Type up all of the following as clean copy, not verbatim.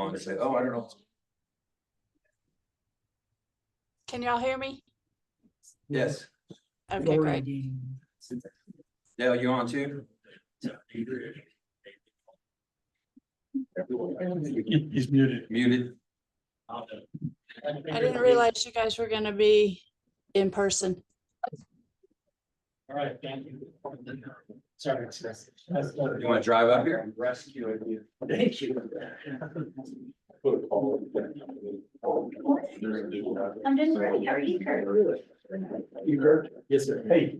on and say, oh, I don't know. Can y'all hear me? Yes. Okay, great. Dale, you on too? He's muted. Muted. I didn't realize you guys were gonna be in person. All right, thank you. Sorry. You want to drive up here? Rescue you. Thank you. I'm doing great. How are you, Kurt? You heard? Yes, sir. Hey.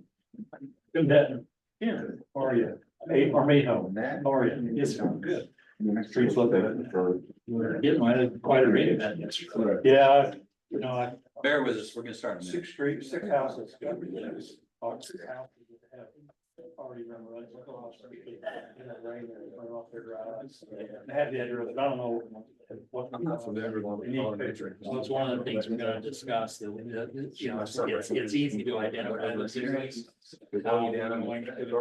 Good day. Yeah, how are you? Hey, Armado, how are you? Yes, sir. Good. Streets look at it for. Getting quite a reading that yesterday. Yeah, you know, I. Bear with us. We're gonna start in a minute. 6th Street, 6 houses. Already remember, right? I had the address, but I don't know what. I'm not familiar with We need pictures. So it's one of the things we're gonna discuss, that, you know, it's easy to identify those areas. How we're going to do it.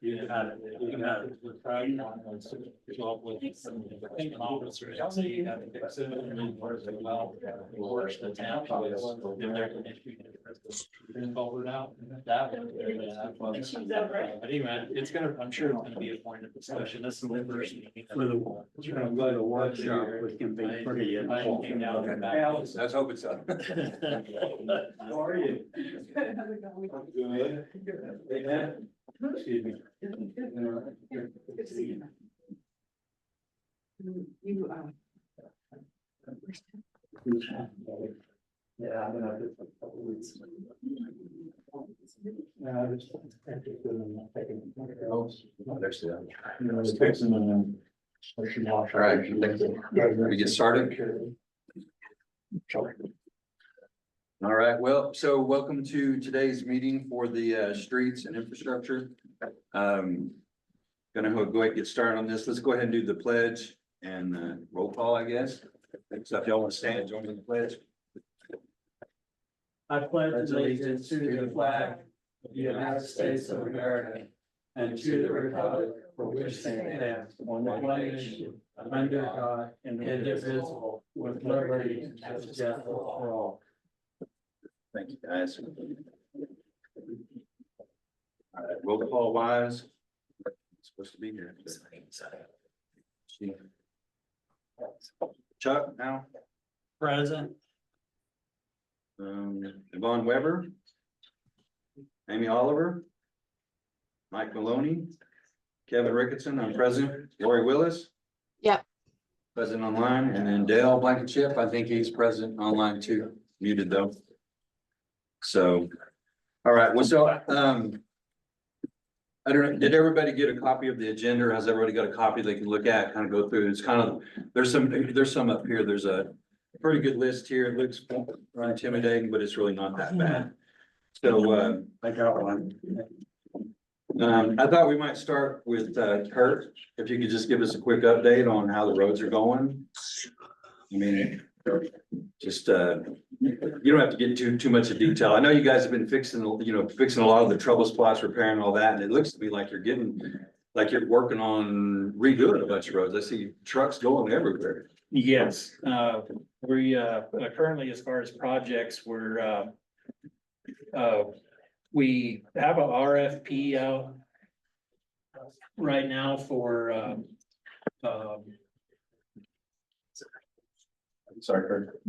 You got it. You got it. So you have to fix it, and then work it well. Works the town. If they're an issue, over now, that one. But anyway, it's gonna, I'm sure it's gonna be a point of discussion. This is the first meeting. For the. I'm going to work here. We can be pretty. I came down from back. Let's hope it's up. How are you? Good. Hey, man. Excuse me. Good to see you. You, Yeah, I'm gonna. All right, we get started. All right, well, so welcome to today's meeting for the streets and infrastructure. Gonna go ahead and get started on this. Let's go ahead and do the pledge and roll call, I guess. So if y'all want to stand, join in the pledge. I pledge allegiance to the flag of the United States of America and to the republic for which it stands, one nation, under God, indivisible, with liberty and justice for all. Thank you, guys. All right, roll call wise. Supposed to be here. Chuck now. Present. Yvonne Weber. Amy Oliver. Mike Maloney. Kevin Ricketson, I'm present. Lori Willis. Yep. Present online, and then Dale Blankenship, I think he's present online too, muted though. So, all right, well, so, I don't know, did everybody get a copy of the agenda, or has everybody got a copy they can look at, kind of go through? It's kind of, there's some up here, there's a pretty good list here, it looks intimidating, but it's really not that bad. So, I got one. I thought we might start with Kurt, if you could just give us a quick update on how the roads are going. I mean, just you don't have to get too much of detail. I know you guys have been fixing a lot of the trouble spots, repairing all that, and it looks to me like you're working on redoing a bunch of roads. I see trucks going everywhere. Yes, we currently, as far as projects, we have a RFP out right now for Sorry, Kurt.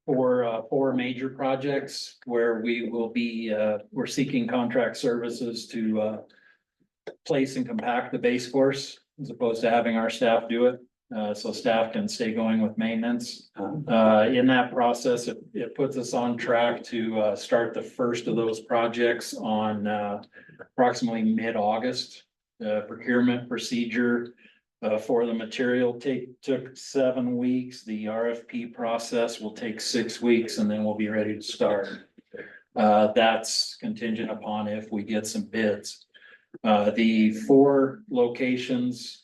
for 4 major projects where we will be, we're seeking contract services to place and compact the base course as opposed to having our staff do it. So staff can stay going with maintenance. In that process, it puts us on track to start the first of those projects on approximately mid-August. Procurement procedure for the material took 7 weeks. The RFP process will take 6 weeks, and then we'll be ready to start. That's contingent upon if we get some bids. The 4 locations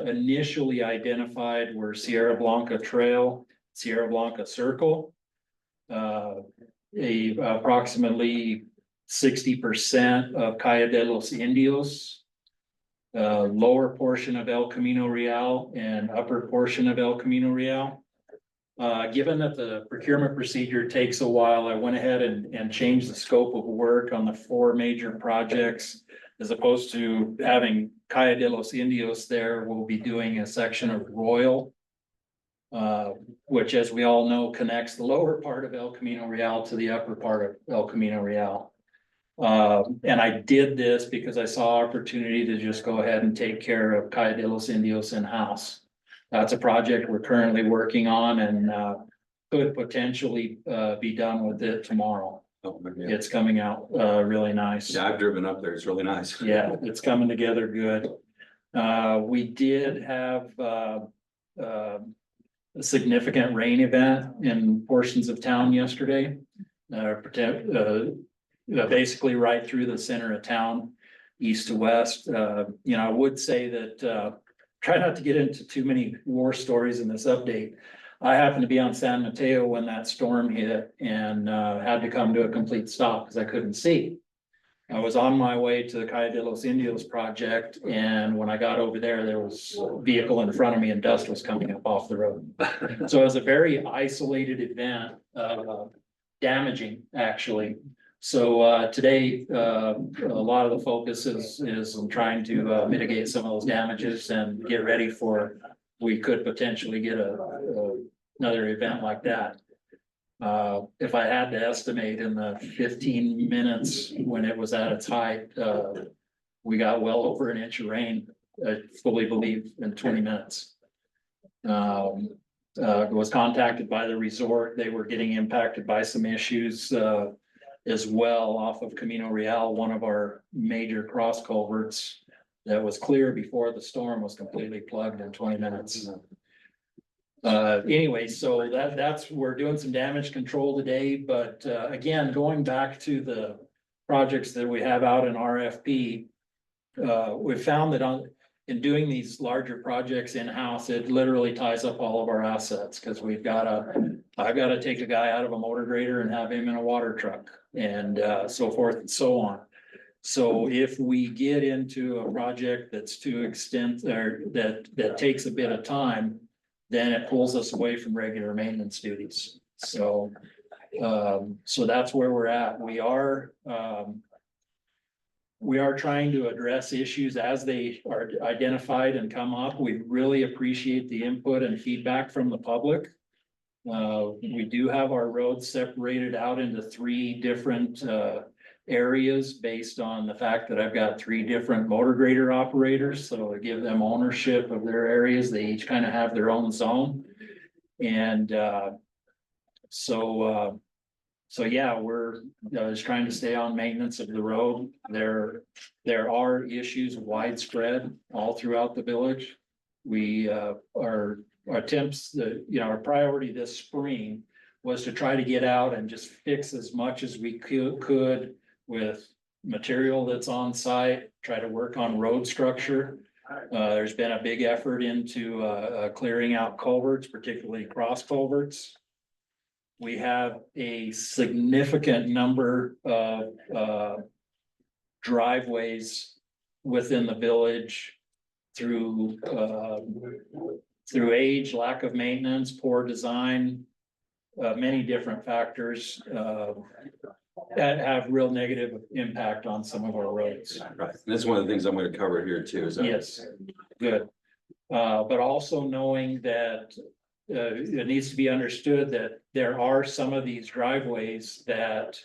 initially identified were Sierra Blanca Trail, Sierra Blanca Circle. Approximately 60% of Calle de los Indios, lower portion of El Camino Real and upper portion of El Camino Real. Given that the procurement procedure takes a while, I went ahead and changed the scope of work on the 4 major projects. As opposed to having Calle de los Indios there, we'll be doing a section of Royal. Which, as we all know, connects the lower part of El Camino Real to the upper part of El Camino Real. And I did this because I saw opportunity to just go ahead and take care of Calle de los Indios in-house. That's a project we're currently working on and could potentially be done with it tomorrow. Oh, yeah. It's coming out really nice. Yeah, I've driven up there. It's really nice. Yeah, it's coming together good. We did have a significant rain event in portions of town yesterday. Basically right through the center of town, east to west. You know, I would say that try not to get into too many war stories in this update. I happened to be on San Mateo when that storm hit and had to come to a complete stop because I couldn't see. I was on my way to the Calle de los Indios project, and when I got over there, there was a vehicle in front of me and dust was coming up off the road. So it was a very isolated event, damaging actually. So today, a lot of the focus is on trying to mitigate some of those damages and get ready for, we could potentially get another event like that. If I had to estimate in the 15 minutes when it was at its height, we got well over 1 inch of rain, I fully believe, in 20 minutes. Was contacted by the resort. They were getting impacted by some issues as well off of Camino Real, one of our major cross culverts that was clear before the storm was completely plugged in 20 minutes. Anyway, so that's, we're doing some damage control today, but again, going back to the projects that we have out in RFP, we found that in doing these larger projects in-house, it literally ties up all of our assets, because I've got to take a guy out of a motor grader and have him in a water truck and so forth and so on. So if we get into a project that's too extensive or that takes a bit of time, then it pulls us away from regular maintenance duties. So that's where we're at. We are trying to address issues as they are identified and come up. We really appreciate the input and feedback from the public. We do have our roads separated out into 3 different areas based on the fact that I've got 3 different motor grader operators. So to give them ownership of their areas, they each kind of have their own zone. And so yeah, we're just trying to stay on maintenance of the road. There are issues widespread all throughout the village. We our attempts, our priority this spring was to try to get out and just fix as much as we could with material that's on site, try to work on road structure. There's been a big effort into clearing out culverts, particularly cross culverts. We have a significant number of driveways within the village through age, lack of maintenance, poor design, many different factors that have real negative impact on some of our roads. Right, and that's one of the things I'm going to cover here too, is that. Yes, good. But also knowing that it needs to be understood that there are some of these driveways that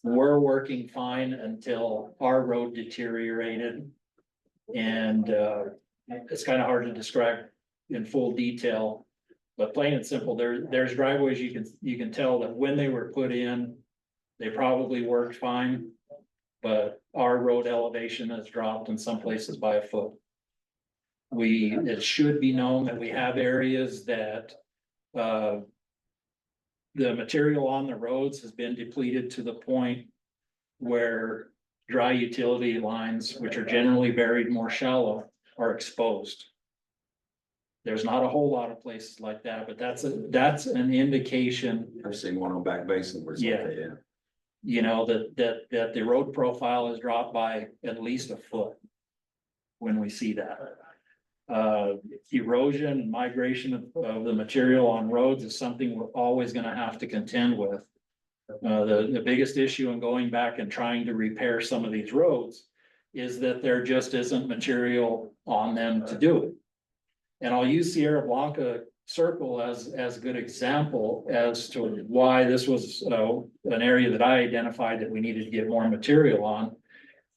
were working fine until our road deteriorated. And it's kind of hard to describe in full detail, but plain and simple, there's driveways you can tell that when they were put in, they probably worked fine, but our road elevation has dropped in some places by a foot. It should be known that we have areas that the material on the roads has been depleted to the point where dry utility lines, which are generally buried more shallow, are exposed. There's not a whole lot of places like that, but that's an indication. I've seen one on Back Basin where it's like Yeah. that, yeah. you know, that the road profile is dropped by at least a foot. When we see that. Erosion and migration of the material on roads is something we're always gonna have to contend with. The biggest issue in going back and trying to repair some of these roads is that there just isn't material on them to do it. And I'll use Sierra Blanca Circle as a good example as to why this was an area that I identified that we needed to get more material on.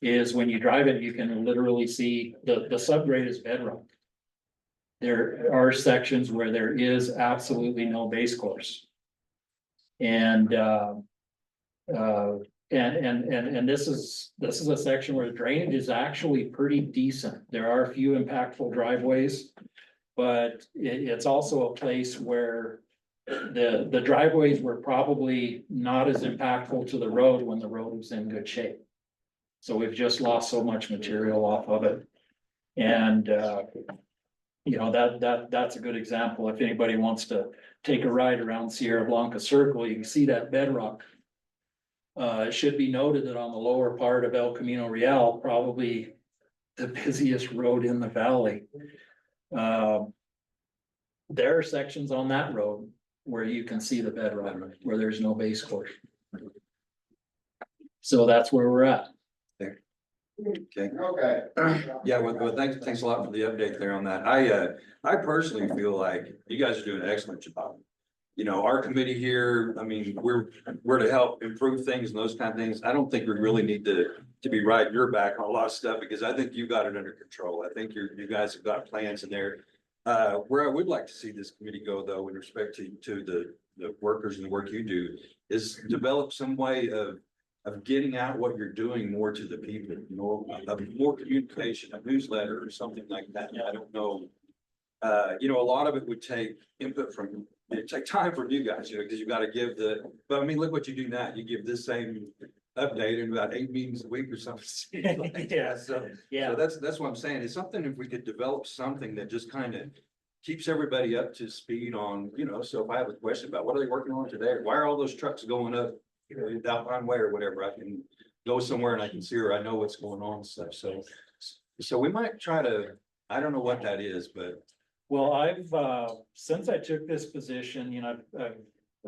Is when you drive it, you can literally see the subgrade is bedrock. There are sections where there is absolutely no base course. And this is a section where the drainage is actually pretty decent. There are a few impactful driveways. But it's also a place where the driveways were probably not as impactful to the road when the road was in good shape. So we've just lost so much material off of it. And, you know, that's a good example. If anybody wants to take a ride around Sierra Blanca Circle, you can see that bedrock. It should be noted that on the lower part of El Camino Real, probably the busiest road in the valley. There are sections on that road where you can see the bedrock, where there's no base course. So that's where we're at. Okay. Yeah, well, thanks a lot for the update there on that. I personally feel like you guys are doing an excellent job. You know, our committee here, I mean, we're to help improve things and those kind of things. I don't think we really need to be riding your back on a lot of stuff because I think you got it under control. I think you guys have got plans in there. Where I would like to see this committee go though, in respect to the workers and the work you do, is develop some way of getting out what you're doing more to the people, you know, more communication, a newsletter or something like that. I don't know. You know, a lot of it would take input from, it'd take time from you guys, you know, because you got to give but I mean, look what you do now. You give this same update in about 8 meetings a week or something. Yeah. So Yeah. that's what I'm saying. It's something, if we could develop something that just kind of keeps everybody up to speed on, you know, so if I have a question about what are they working on today? Why are all those trucks going up, you know, down Pine Way or whatever? I can go somewhere and I can see her. I know what's going on and stuff. So we might try to, I don't know what that is, but. Well, I've, since I took this position, you know,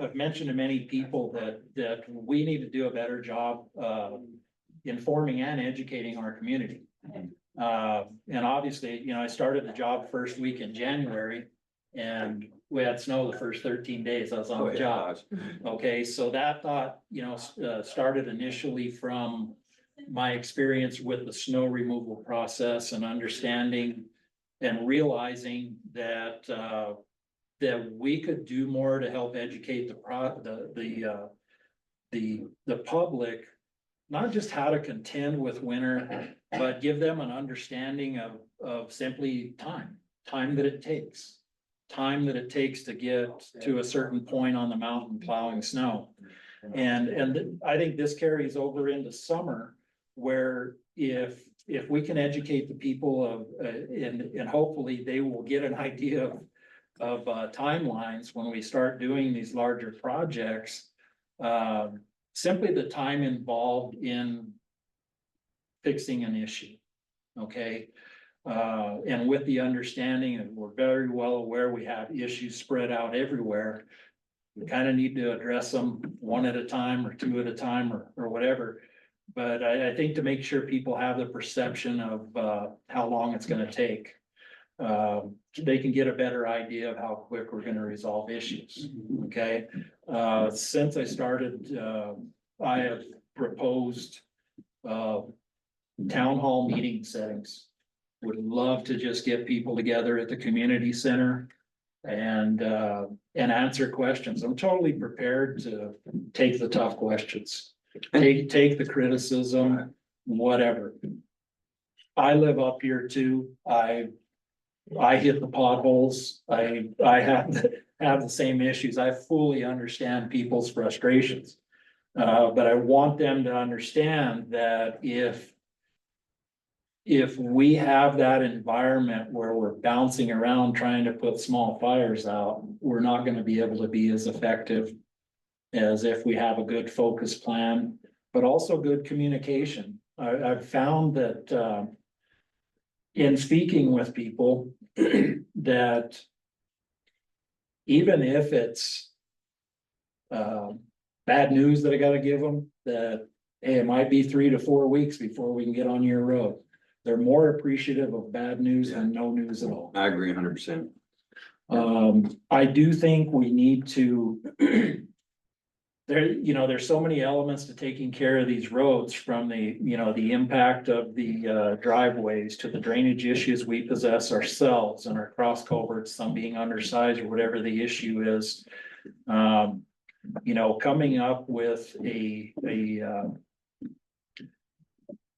I've mentioned to many people that we need to do a better job, informing and educating our community. And obviously, you know, I started the job first week in January and we had snow the first 13 days I was on the job. Okay, so that thought, you know, started initially from my experience with the snow removal process and understanding and realizing that that we could do more to help educate the public, not just how to contend with winter, but give them an understanding of simply time that it takes to get to a certain point on the mountain plowing snow. And I think this carries over into summer, where if we can educate the people of, and hopefully they will get an idea of timelines when we start doing these larger projects. Simply the time involved in fixing an issue, okay? And with the understanding, and we're very well aware we have issues spread out everywhere. We kind of need to address them one at a time or two at a time or whatever. But I think to make sure people have the perception of how long it's gonna take, they can get a better idea of how quick we're gonna resolve issues, okay? Since I started, I have proposed town hall meeting settings. Would love to just get people together at the community center and answer questions. I'm totally prepared to take the tough questions. Take the criticism, whatever. I live up here too. I hit the potholes. I have the same issues. I fully understand people's frustrations. But I want them to understand that if we have that environment where we're bouncing around trying to put small fires out, we're not going to be able to be as effective as if we have a good focus plan but also good communication. I've found that, in speaking with people, that even if it's bad news that I gotta give them, that, hey, it might be 3 to 4 weeks before we can get on your road. They're more appreciative of bad news than no news at all. I agree 100%. I do think we need to. There's so many elements to taking care of these roads, from the impact of the driveways to the drainage issues we possess ourselves and our cross culverts, some being undersized or whatever the issue is. Coming up with a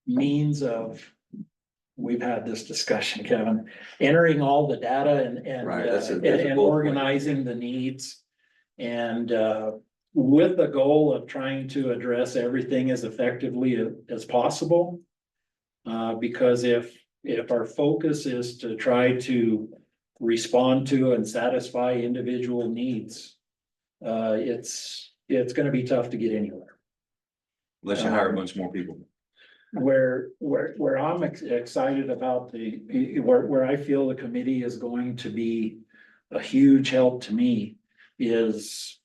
means of, we've had this discussion, Kevin, entering all the data Right, that's a and bullet point. organizing the needs. And with the goal of trying to address everything as effectively as possible. Because if our focus is to try to respond to and satisfy individual needs, it's gonna be tough to get anywhere. Unless you hire a bunch more people. Where I'm excited about where I feel the committee is going to be a huge help to me is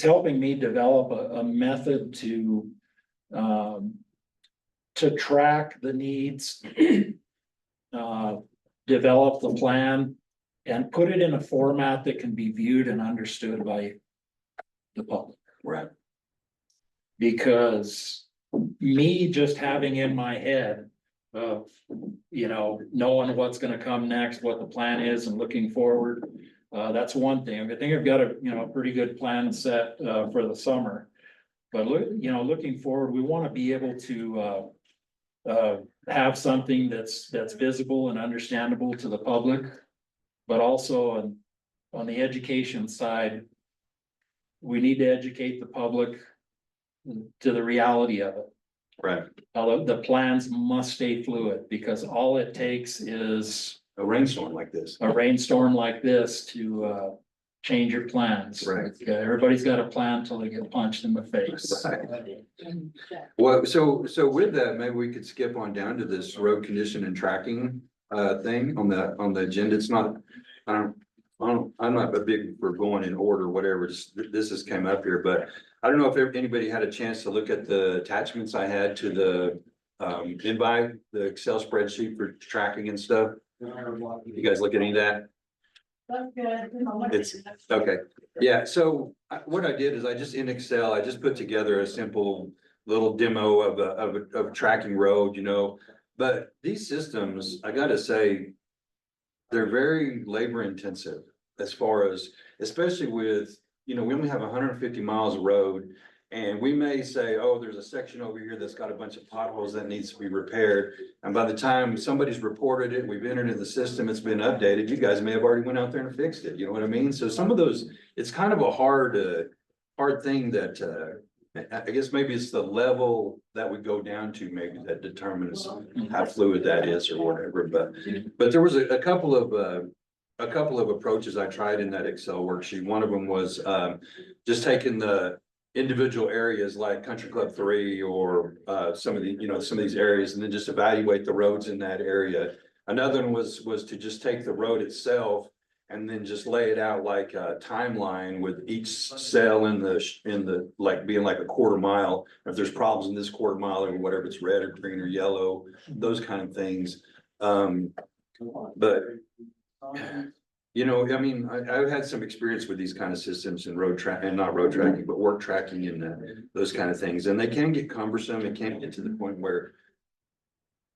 helping me develop a method to track the needs, develop the plan, and put it in a format that can be viewed and understood by the public. Right. Because me just having in my head of, knowing what's gonna come next, what the plan is and looking forward, that's one thing. I think I've got a pretty good plan set for the summer. But looking forward, we wanna be able to have something that's visible and understandable to the public. But also on the education side, we need to educate the public to the reality of it. Right. Although the plans must stay fluid, because all it takes is A rainstorm like this. a rainstorm like this to change your plans. Right. Everybody's got a plan till they get punched in the face. Right. Well, so with that, maybe we could skip on down to this road condition and tracking thing on the agenda. It's not, I'm not a big for going in order, whatever, this has came up here, but I don't know if anybody had a chance to look at the attachments I had to the invite, the Excel spreadsheet for tracking and stuff. You guys look at any of that? That's good. It's, okay, yeah, so what I did is I just in Excel, I just put together a simple little demo of a tracking road, but these systems, I gotta say, they're very labor intensive as far as, especially with, we only have 150 miles of road. And we may say, oh, there's a section over here that's got a bunch of potholes that needs to be repaired. And by the time somebody's reported it, we've entered in the system, it's been updated, you guys may have already went out there and fixed it, you know what I mean? So some of those, it's kind of a hard thing that, I guess maybe it's the level that we go down to, maybe that determines how fluid that is or whatever, but there was a couple of approaches I tried in that Excel worksheet. One of them was, just taking the individual areas like Country Club 3 or some of these areas, and then just evaluate the roads in that area. Another one was to just take the road itself and then just lay it out like a timeline with each cell in the like being like a quarter mile. If there's problems in this quarter mile or whatever, it's red or green or yellow, those kind of things. But I mean, I've had some experience with these kind of systems and not road tracking, but work tracking and those kind of things. And they can get cumbersome. It can get to the point where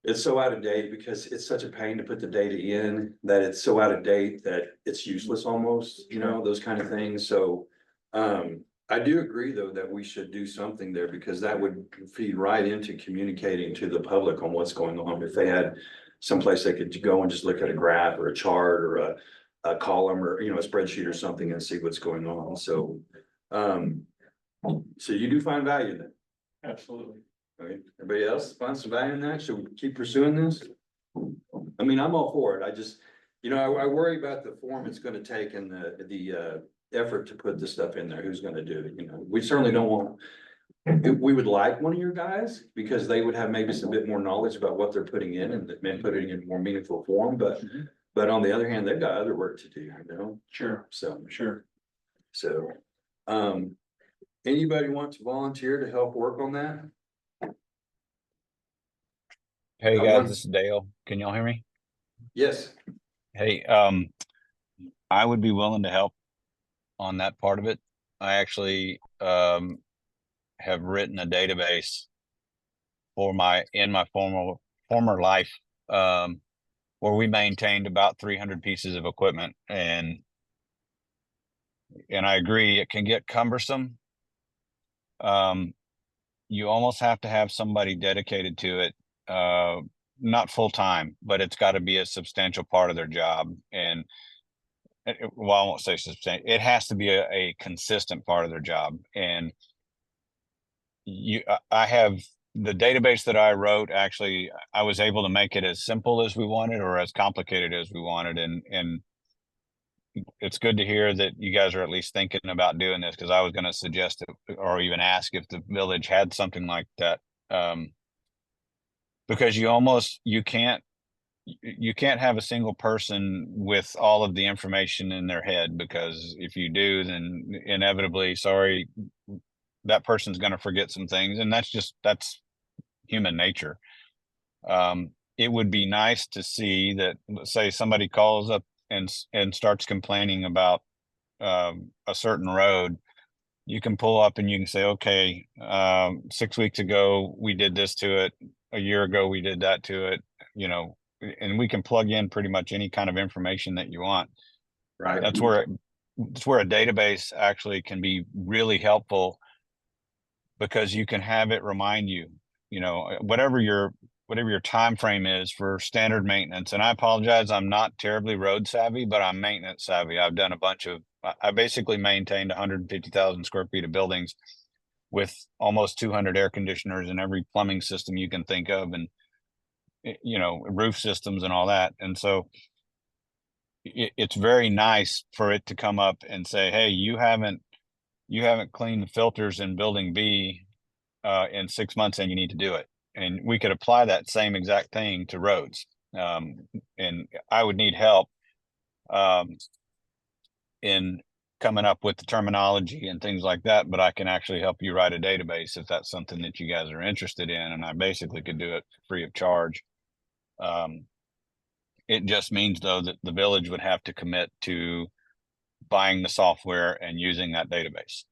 it's so out of date because it's such a pain to put the data in that it's so out of date that it's useless almost, those kind of things. So I do agree, though, that we should do something there because that would feed right into communicating to the public on what's going on. If they had someplace they could go and just look at a graph or a chart or a column or, a spreadsheet or something and see what's going on. So, so you do find value in that. Absolutely. Okay, everybody else find some value in that? Should we keep pursuing this? I mean, I'm all for it. I just, I worry about the form it's gonna take and the effort to put this stuff in there. Who's gonna do it? We certainly don't want, we would like one of your guys, because they would have maybe some bit more knowledge about what they're putting in and may put it in more meaningful form, but on the other hand, they've got other work to do, you know, Sure, so, sure. so. Anybody want to volunteer to help work on that? Hey I guys, want- this is Dale. Can y'all hear me? Yes, Hey, I would be willing to help on that part of it. I actually have written a database for in my former life where we maintained about 300 pieces of equipment, and I agree it can get cumbersome. You almost have to have somebody dedicated to it, not full time, but it's got to be a substantial part of their job. And well, I won't say substantial, it has to be a consistent part of their job. And I have the database that I wrote, actually, I was able to make it as simple as we wanted or as complicated as we wanted. And it's good to hear that you guys are at least thinking about doing this, because I was going to suggest it, or even ask if the village had something like that. Because you can't have a single person with all of the information in their head, because if you do, then inevitably, sorry, that person's going to forget some things, and that's human nature. It would be nice to see that, let's say somebody calls up and starts complaining about a certain road. You can pull up and you can say, okay, 6 weeks ago we did this to it, a year ago we did that to it, you know, and we can plug in pretty much any kind of information that you want. right. That's where a database actually can be really helpful, because you can have it remind you, you know, whatever your time frame is for standard maintenance. And I apologize, I'm not terribly road savvy, but I'm maintenance savvy. I've done I basically maintained 150,000 square feet of buildings with almost 200 air conditioners and every plumbing system you can think of, and you know, roof systems and all that. And so it's very nice for it to come up and say, hey, you haven't cleaned the filters in building B in 6 months, and you need to do it. And we could apply that same exact thing to roads. And I would need help in coming up with the terminology and things like that, but I can actually help you write a database if that's something that you guys are interested in. And I basically could do it free of charge. It just means, though, that the village would have to commit to buying the software and using that database.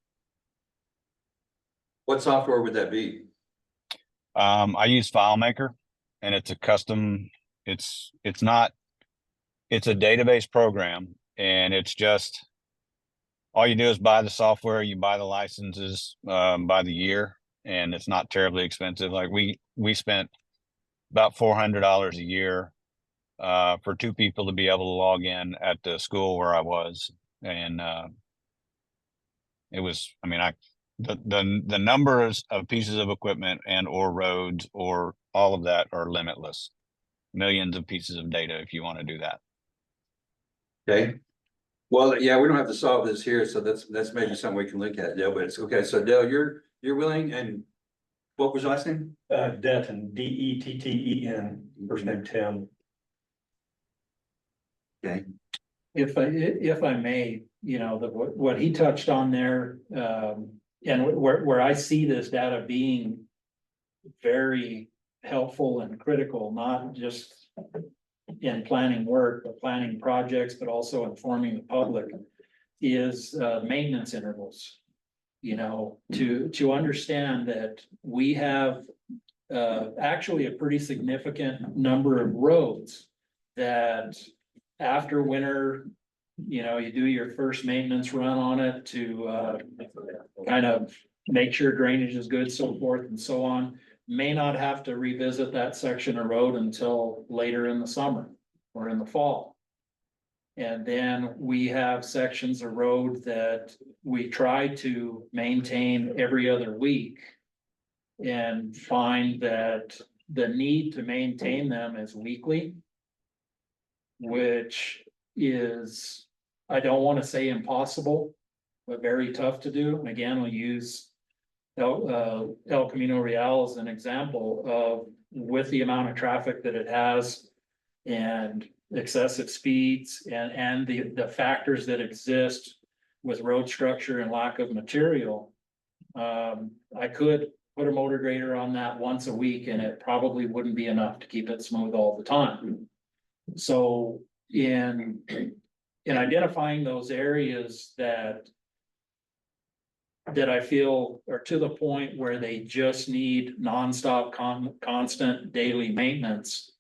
What software would that be? I use FileMaker, and it's a custom, it's a database program, and it's just, all you do is buy the software, you buy the licenses by the year, and it's not terribly expensive. Like we spent about $400 a year for 2 people to be able to log in at the school where I was. And it was, I mean, the numbers of pieces of equipment and or roads or all of that are limitless. Millions of pieces of data if you want to do that. Okay. Well, yeah, we don't have to solve this here, so that's maybe something we can look at, Dale, but it's okay. So Dale, you're willing, and what was your last name? Denton, Detten, first name Tim. Okay. If I may, you know, what he touched on there, and where I see this data being very helpful and critical, not just in planning work, but planning projects, but also informing the public, is maintenance intervals. You know, to understand that we have actually a pretty significant number of roads that after winter, you know, you do your first maintenance run on it to kind of make sure drainage is good, so forth and so on. May not have to revisit that section of road until later in the summer or in the fall. And then we have sections of road that we try to maintain every other week and find that the need to maintain them is weekly, which is, I don't want to say impossible, but very tough to do. And again, we use El Camino Real is an example of, with the amount of traffic that it has and excessive speeds and the factors that exist with road structure and lack of material. I could put a motor grader on that once a week and it probably wouldn't be enough to keep it smooth all the time. So in identifying those areas that I feel are to the point where they just need nonstop constant daily maintenance,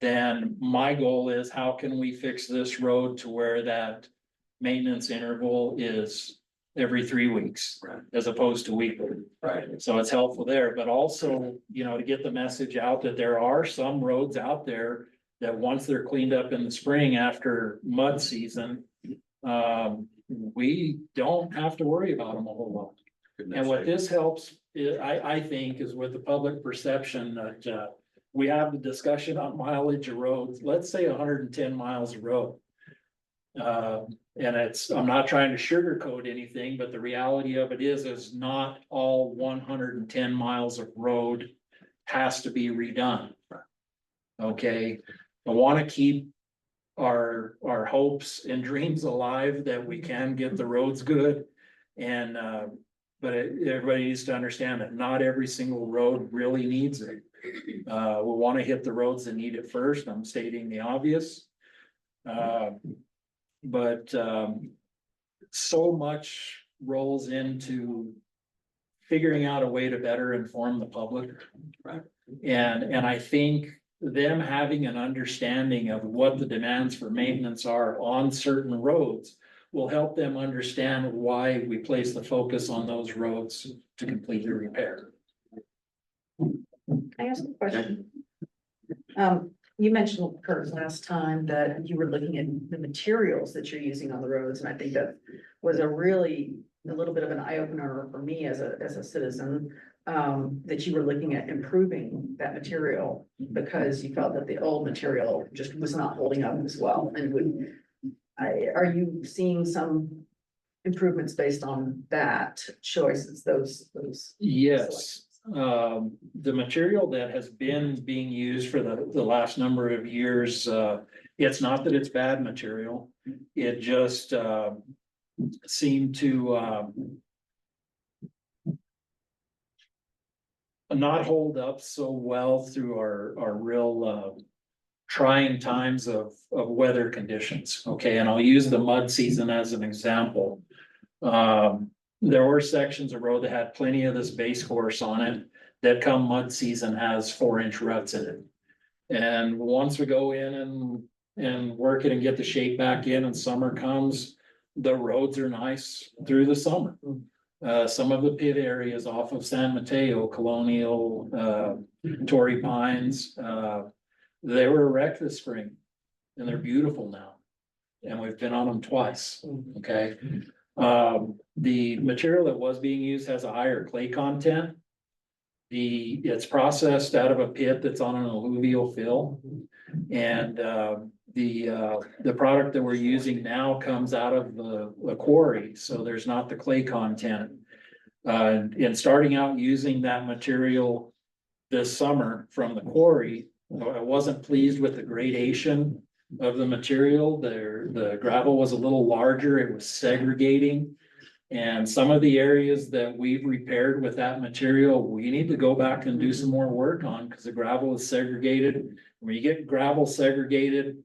then my goal is how can we fix this road to where that maintenance interval is every 3 weeks, Right. as opposed to weekly. Right. So it's helpful there, but also, to get the message out that there are some roads out there that once they're cleaned up in the spring after mud season, we don't have to worry about them a whole lot. And what this helps, I think, is with the public perception that, we have the discussion on mileage of roads, let's say 110 miles of road. And I'm not trying to sugarcoat anything, but the reality of it is not all 110 miles of road has to be redone. Okay, I want to keep our hopes and dreams alive that we can get the roads good. And, but everybody needs to understand that not every single road really needs it. We want to hit the roads that need it first. I'm stating the obvious. But so much rolls into figuring out a way to better inform the public. Right. And I think them having an understanding of what the demands for maintenance are on certain roads will help them understand why we place the focus on those roads to complete the repair. I ask a question. You mentioned, Kurt, last time that you were looking at the materials that you're using on the roads, and I think that was a little bit of an eye opener for me as a citizen. That you were looking at improving that material because you felt that the old material just was not holding up as well. And are you seeing some improvements based on that choices, those? Yes, the material that has been being used for the last number of years, it's not that it's bad material. It just seemed to not hold up so well through our real trying times of weather conditions. Okay, and I'll use the mud season as an example. There were sections of road that had plenty of this base course on it that come mud season has 4-inch ruts in it. And once we go in and work it and get the shape back in and summer comes, the roads are nice through the summer. Some of the pit areas off of San Mateo, Colonial, Torrey Pines, they were wrecked this spring and they're beautiful now. And we've been on them twice, okay? The material that was being used has a higher clay content. It's processed out of a pit that's on an alluvial fill. And the product that we're using now comes out of the quarry, so there's not the clay content. And starting out using that material this summer from the quarry, I wasn't pleased with the gradation of the material. The gravel was a little larger, it was segregating. And some of the areas that we've repaired with that material, we need to go back and do some more work on because the gravel is segregated. When you get gravel segregated,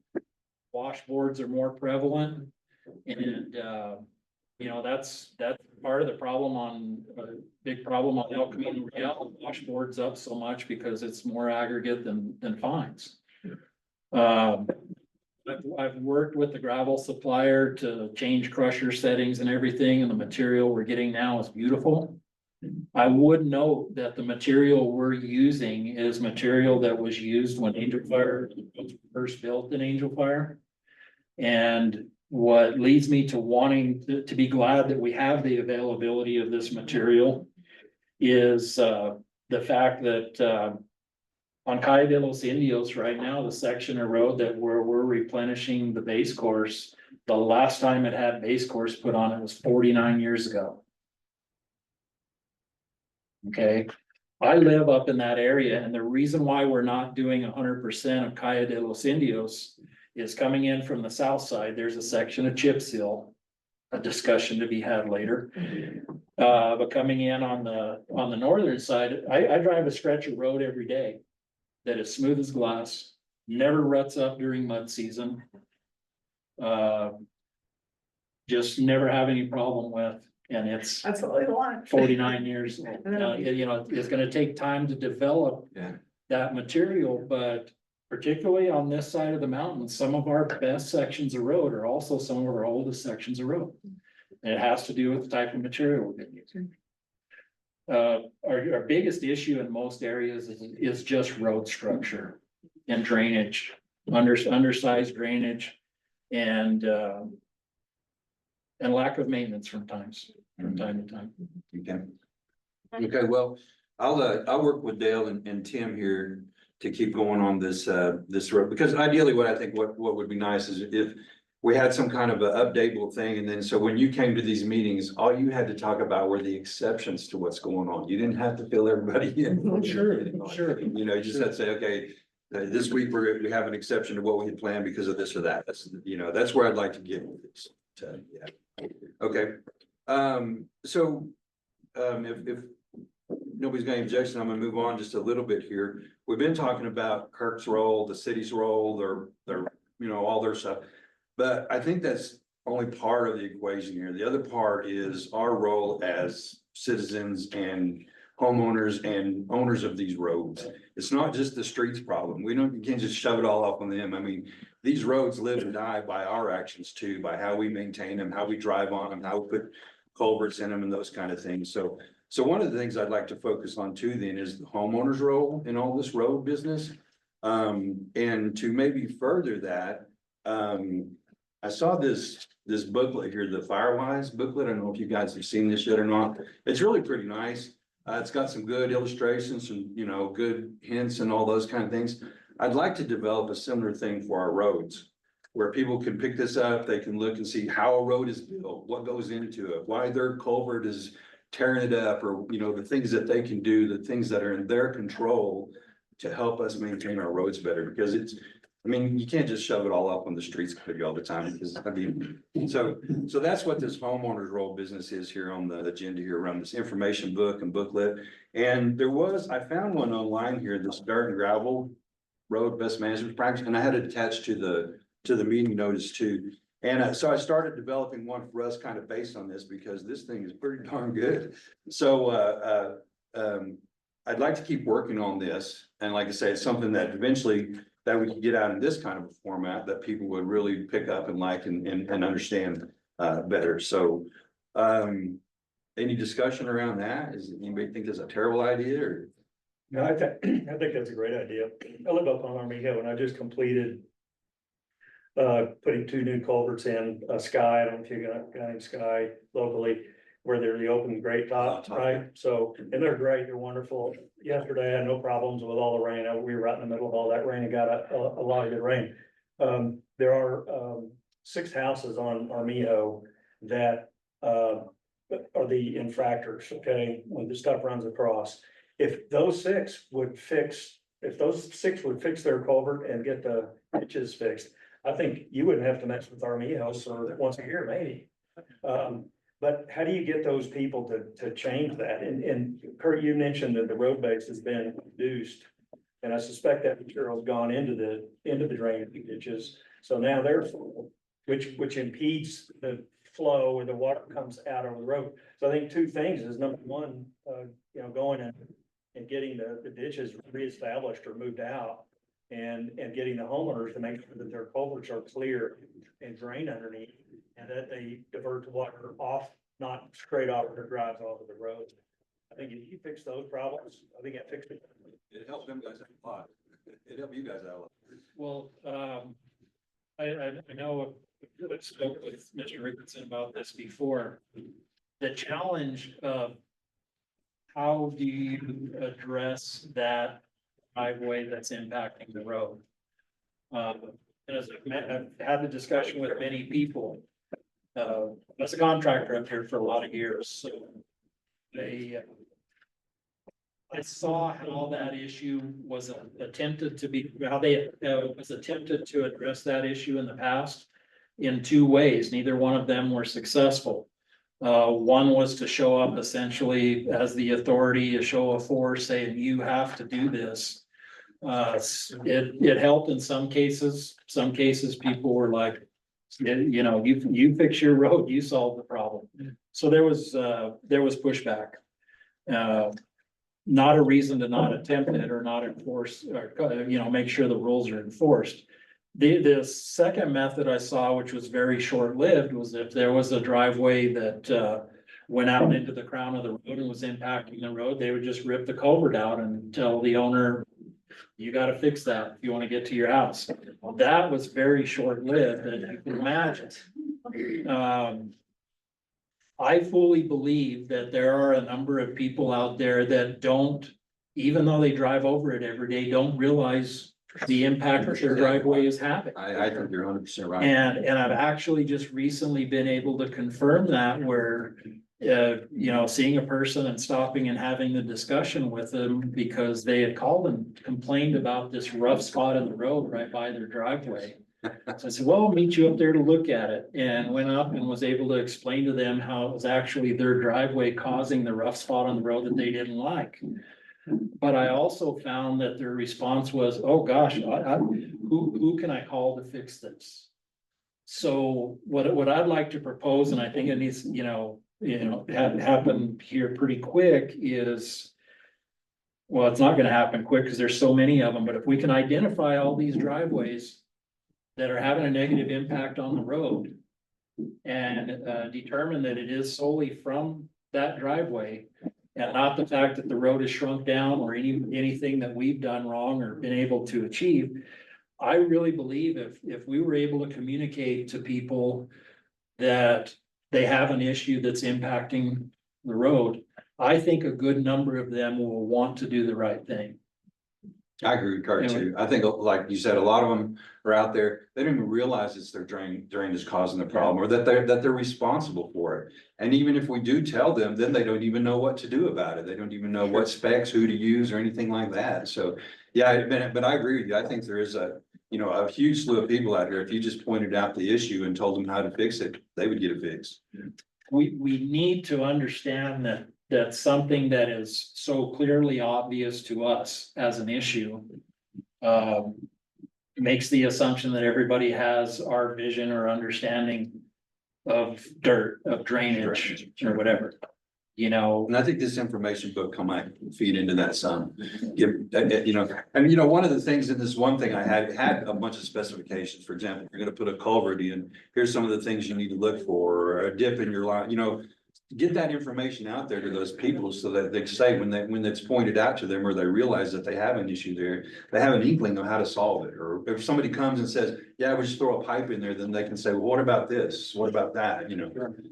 washboards are more prevalent. And, that's part of the problem big problem on El Camino Real. Washboards up so much because it's more aggregate than fines. I've worked with the gravel supplier to change crusher settings and everything, and the material we're getting now is beautiful. I would note that the material we're using is material that was used when Angel Fire was first built in Angel Fire. And what leads me to wanting to be glad that we have the availability of this material is the fact that on Calle de los Indios right now, the section of road that we're replenishing the base course, the last time it had base course put on it was 49 years ago. Okay, I live up in that area, and the reason why we're not doing 100% of Calle de los Indios is coming in from the south side, there's a section of chip seal. A discussion to be had later. But coming in on the northern side, I drive a stretch of road every day. That is smooth as glass, never ruts up during mud season. Just never have any problem with, and it's That's what we want. 49 years. You know, it's gonna take time to develop Yeah. that material, but particularly on this side of the mountain, some of our best sections of road are also some of our oldest sections of road. And it has to do with the type of material we're gonna use. Our biggest issue in most areas is just road structure and drainage, undersized drainage and lack of maintenance from time to time. Okay. Okay, well, I'll work with Dale and Tim here to keep going on this road, because ideally what I think what would be nice is if we had some kind of a updatable thing, and then so when you came to these meetings, all you had to talk about were the exceptions to what's going on. You didn't have to fill everybody in. Sure. You know, you just had to say, okay, this week we have an exception to what we had planned because of this or that. That's, you know, that's where I'd like to get with this. Yeah. Okay. If nobody's got any objection, I'm gonna move on just a little bit here. We've been talking about Kirk's role, the city's role, their, you know, all their stuff. But I think that's only part of the equation here. The other part is our role as citizens and homeowners and owners of these roads. It's not just the streets problem. You can't just shove it all up on them. I mean, these roads live and die by our actions too, by how we maintain them, how we drive on them, how we put culverts in them and those kind of things. So one of the things I'd like to focus on too then is the homeowner's role in all this road business. And to maybe further that, I saw this booklet here, the Firewise booklet. I don't know if you guys have seen this yet or not. It's really pretty nice. It's got some good illustrations and, you know, good hints and all those kind of things. I'd like to develop a similar thing for our roads, where people can pick this up, they can look and see how a road is built, what goes into it, why their culvert is tearing it up, or, you know, the things that they can do, the things that are in their control to help us maintain our roads better, because I mean, you can't just shove it all up on the streets all the time, because I mean, so that's what this homeowner's role business is here on the agenda here around this information book and booklet. And I found one online here, this dirt and gravel road best management practice, and I had it attached to the meeting notice too. And so I started developing one for us kind of based on this, because this thing is pretty darn good. So I'd like to keep working on this. And like I say, it's something that eventually that we can get out in this kind of a format that people would really pick up and like and understand better. So any discussion around that? Does anybody think that's a terrible idea or? No, I think that's a great idea. I live up on Army Hill and I just completed putting 2 new culverts in, Sky, I don't know if you got any Sky locally, where they're the open grate top, right? So, and they're great, they're wonderful. Yesterday, I had no problems with all the rain. We were right in the middle of all that rain and got a lot of good rain. There are 6 houses on Armijo that are the infractors, okay, when the stuff runs across. If those 6 would fix their culvert and get the ditches fixed, I think you wouldn't have to mess with Armijo for once a year, maybe. But how do you get those people to change that? And Kurt, you mentioned that the road base has been reduced. And I suspect that material's gone into the drainage ditches. So now they're full, which impedes the flow where the water comes out over the road. So I think 2 things is, number one, going and getting the ditches reestablished or moved out. And getting the homeowners to make sure that their culverts are clear and drain underneath, and that they divert the water off, not straight off or drives off of the road. I think if you fix those problems, I think that fixed it. It helps them guys out a lot. It helped you guys out a lot. Well, I know I've spoken with Mr. Ricketson about this before. The challenge of how do you address that driveway that's impacting the road? And as I've had the discussion with many people, as a contractor up here for a lot of years, so I saw how that issue was attempted to be, how they was attempted to address that issue in the past in two ways. Neither one of them were successful. One was to show up essentially as the authority, a show of force saying you have to do this. It helped in some cases. Some cases people were like, you know, you fix your road, you solve the problem. So there was pushback. Not a reason to not attempt it or not enforce, or, you know, make sure the rules are enforced. The second method I saw, which was very short-lived, was if there was a driveway that went out into the crown of the road and was impacting the road, they would just rip the culvert out and tell the owner, you gotta fix that if you wanna get to your house. Well, that was very short-lived, and you can imagine. I fully believe that there are a number of people out there that don't, even though they drive over it every day, don't realize the impact that their driveway is having. I think you're 100% right. And I've actually just recently been able to confirm that where, you know, seeing a person and stopping and having the discussion with them because they had called and complained about this rough spot in the road right by their driveway. So I said, well, I'll meet you up there to look at it, and went up and was able to explain to them how it was actually their driveway causing the rough spot on the road that they didn't like. But I also found that their response was, oh gosh, who can I call to fix this? So what I'd like to propose, and I think it needs, happen here pretty quick is, well, it's not gonna happen quick because there's so many of them, but if we can identify all these driveways that are having a negative impact on the road and determine that it is solely from that driveway and not the fact that the road is shrunk down or anything that we've done wrong or been able to achieve. I really believe if we were able to communicate to people that they have an issue that's impacting the road, I think a good number of them will want to do the right thing. I agree with Kurt too. I think, like you said, a lot of them are out there, they don't even realize it's their drain is causing the problem, or that they're responsible for it. And even if we do tell them, then they don't even know what to do about it. They don't even know what specs, who to use or anything like that. So, yeah, but I agree with you. I think there is a huge slew of people out here. If you just pointed out the issue and told them how to fix it, they would get it fixed. We need to understand that something that is so clearly obvious to us as an issue makes the assumption that everybody has our vision or understanding of dirt, of drainage or whatever, And I think this information book might feed into that some. One of the things in this one thing I had a bunch of specifications. For example, if you're gonna put a culvert in, here's some of the things you need to look for, or a dip in your line, get that information out there to those people so that they can say when it's pointed out to them or they realize that they have an issue there, they have an inkling of how to solve it. Or if somebody comes and says, yeah, we just throw a pipe in there, then they can say, well, what about this? What about that?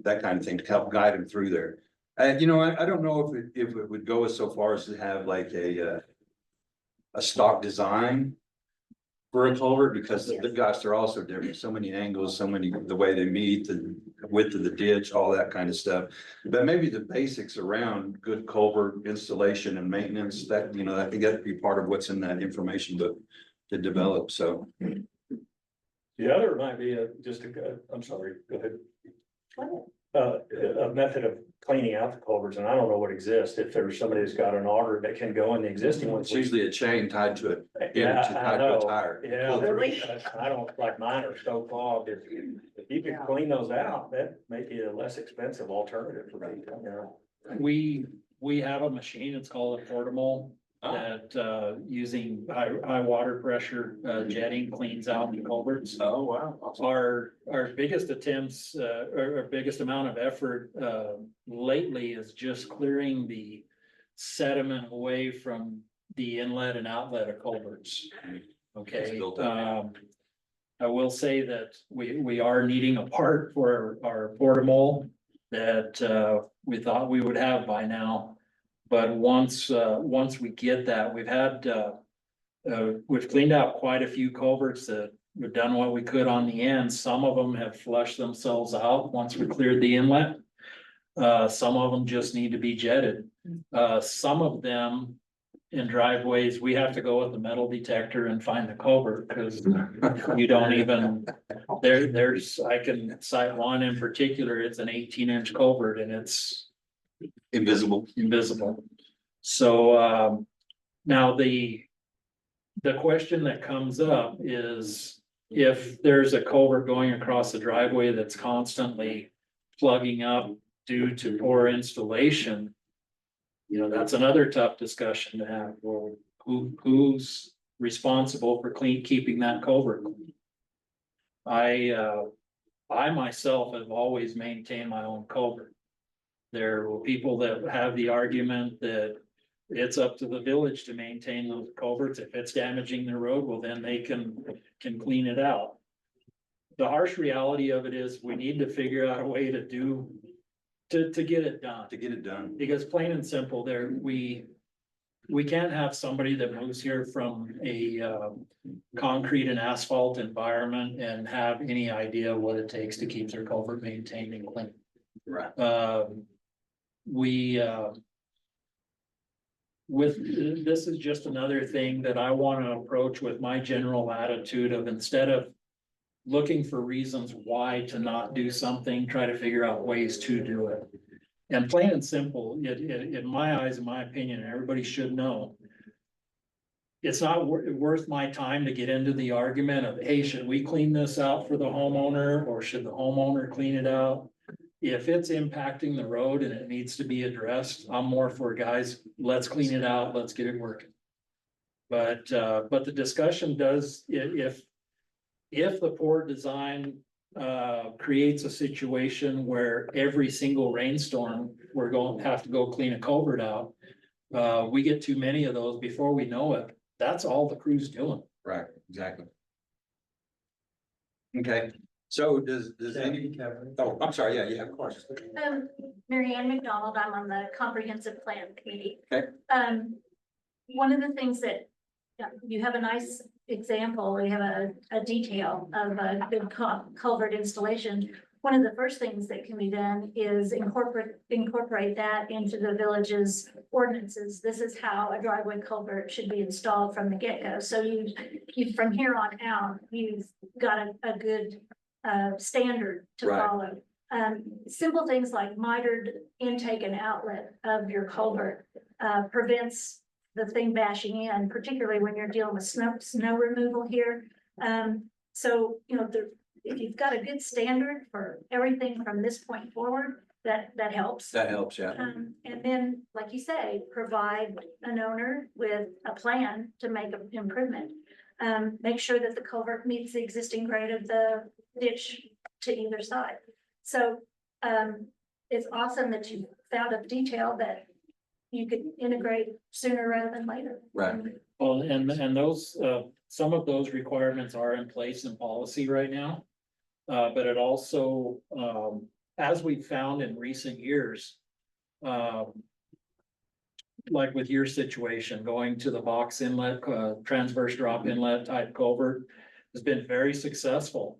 That kind of thing to help guide them through there. I don't know if it would go as so far as to have like a stock design for a culvert, because they're also different. So many angles, the way they meet, the width of the ditch, all that kind of stuff. But maybe the basics around good culvert installation and maintenance, that, I think that'd be part of what's in that information book to develop. So. The other might be I'm sorry, go ahead. A method of cleaning out the culverts, and I don't know what exists, if there's somebody that's got an auger that can go in the existing ones. It's usually a chain tied to it. Yeah, tied to a tire. Yeah, Really? I don't, like mine are so clogged, if you could clean those out, that may be a less expensive alternative for people, We have a machine, it's called a portable, that using high water pressure jetting cleans out the culverts. Oh, wow. Our biggest attempts, or biggest amount of effort lately is just clearing the sediment away from the inlet and outlet of culverts. It's Okay, built up. I will say that we are needing a part for our portable that we thought we would have by now. But once we get that, we've cleaned out quite a few culverts that we've done what we could on the end. Some of them have flushed themselves out once we cleared the inlet. Some of them just need to be jetted. Some of them in driveways, we have to go with the metal detector and find the culvert, because you don't even, there's, I can cite one in particular, it's an 18-inch culvert and it's Invisible. invisible. So, now the question that comes up is if there's a culvert going across the driveway that's constantly plugging up due to poor installation, you know, that's another tough discussion to have. Well, who's responsible for keeping that culvert clean? I myself have always maintained my own culvert. There were people that have the argument that it's up to the village to maintain those culverts. If it's damaging the road, well, then they can clean it out. The harsh reality of it is we need to figure out a way to get it done. To get it done. Because plain and simple, we can't have somebody that moves here from a concrete and asphalt environment and have any idea what it takes to keep their culvert maintained and clean. Right. This is just another thing that I want to approach with my general attitude of, instead of looking for reasons why to not do something, try to figure out ways to do it. And plain and simple, in my eyes, in my opinion, and everybody should know, it's not worth my time to get into the argument of, hey, should we clean this out for the homeowner, or should the homeowner clean it out? If it's impacting the road and it needs to be addressed, I'm more for, guys, let's clean it out, let's get it working. But the discussion does, if the poor design creates a situation where every single rainstorm, we're going to have to go clean a culvert out. We get too many of those before we know it. That's all the crew's doing. Right, exactly. Okay, so does any, oh, I'm sorry, yeah, of course. Mary Ann McDonald, I'm on the comprehensive plan committee. Okay. One of the things that, you have a nice example, we have a detail of a good culvert installation. One of the first things that can be done is incorporate that into the village's ordinances. This is how a driveway culvert should be installed from the get-go. So you from here on out, you've got a good standard to Right. follow. Simple things like mitered intake and outlet of your culvert prevents the thing bashing in, particularly when you're dealing with snow removal here. So, you know, if you've got a good standard for everything from this point forward, that helps. That helps, yeah. And then, like you say, provide an owner with a plan to make an improvement. Make sure that the culvert meets the existing grade of the ditch to either side. So, it's awesome that you found a detail that you could integrate sooner rather than later. Right. Well, and those, some of those requirements are in place in policy right now. But it also, as we've found in recent years, like with your situation, going to the box inlet, transverse drop inlet type culvert has been very successful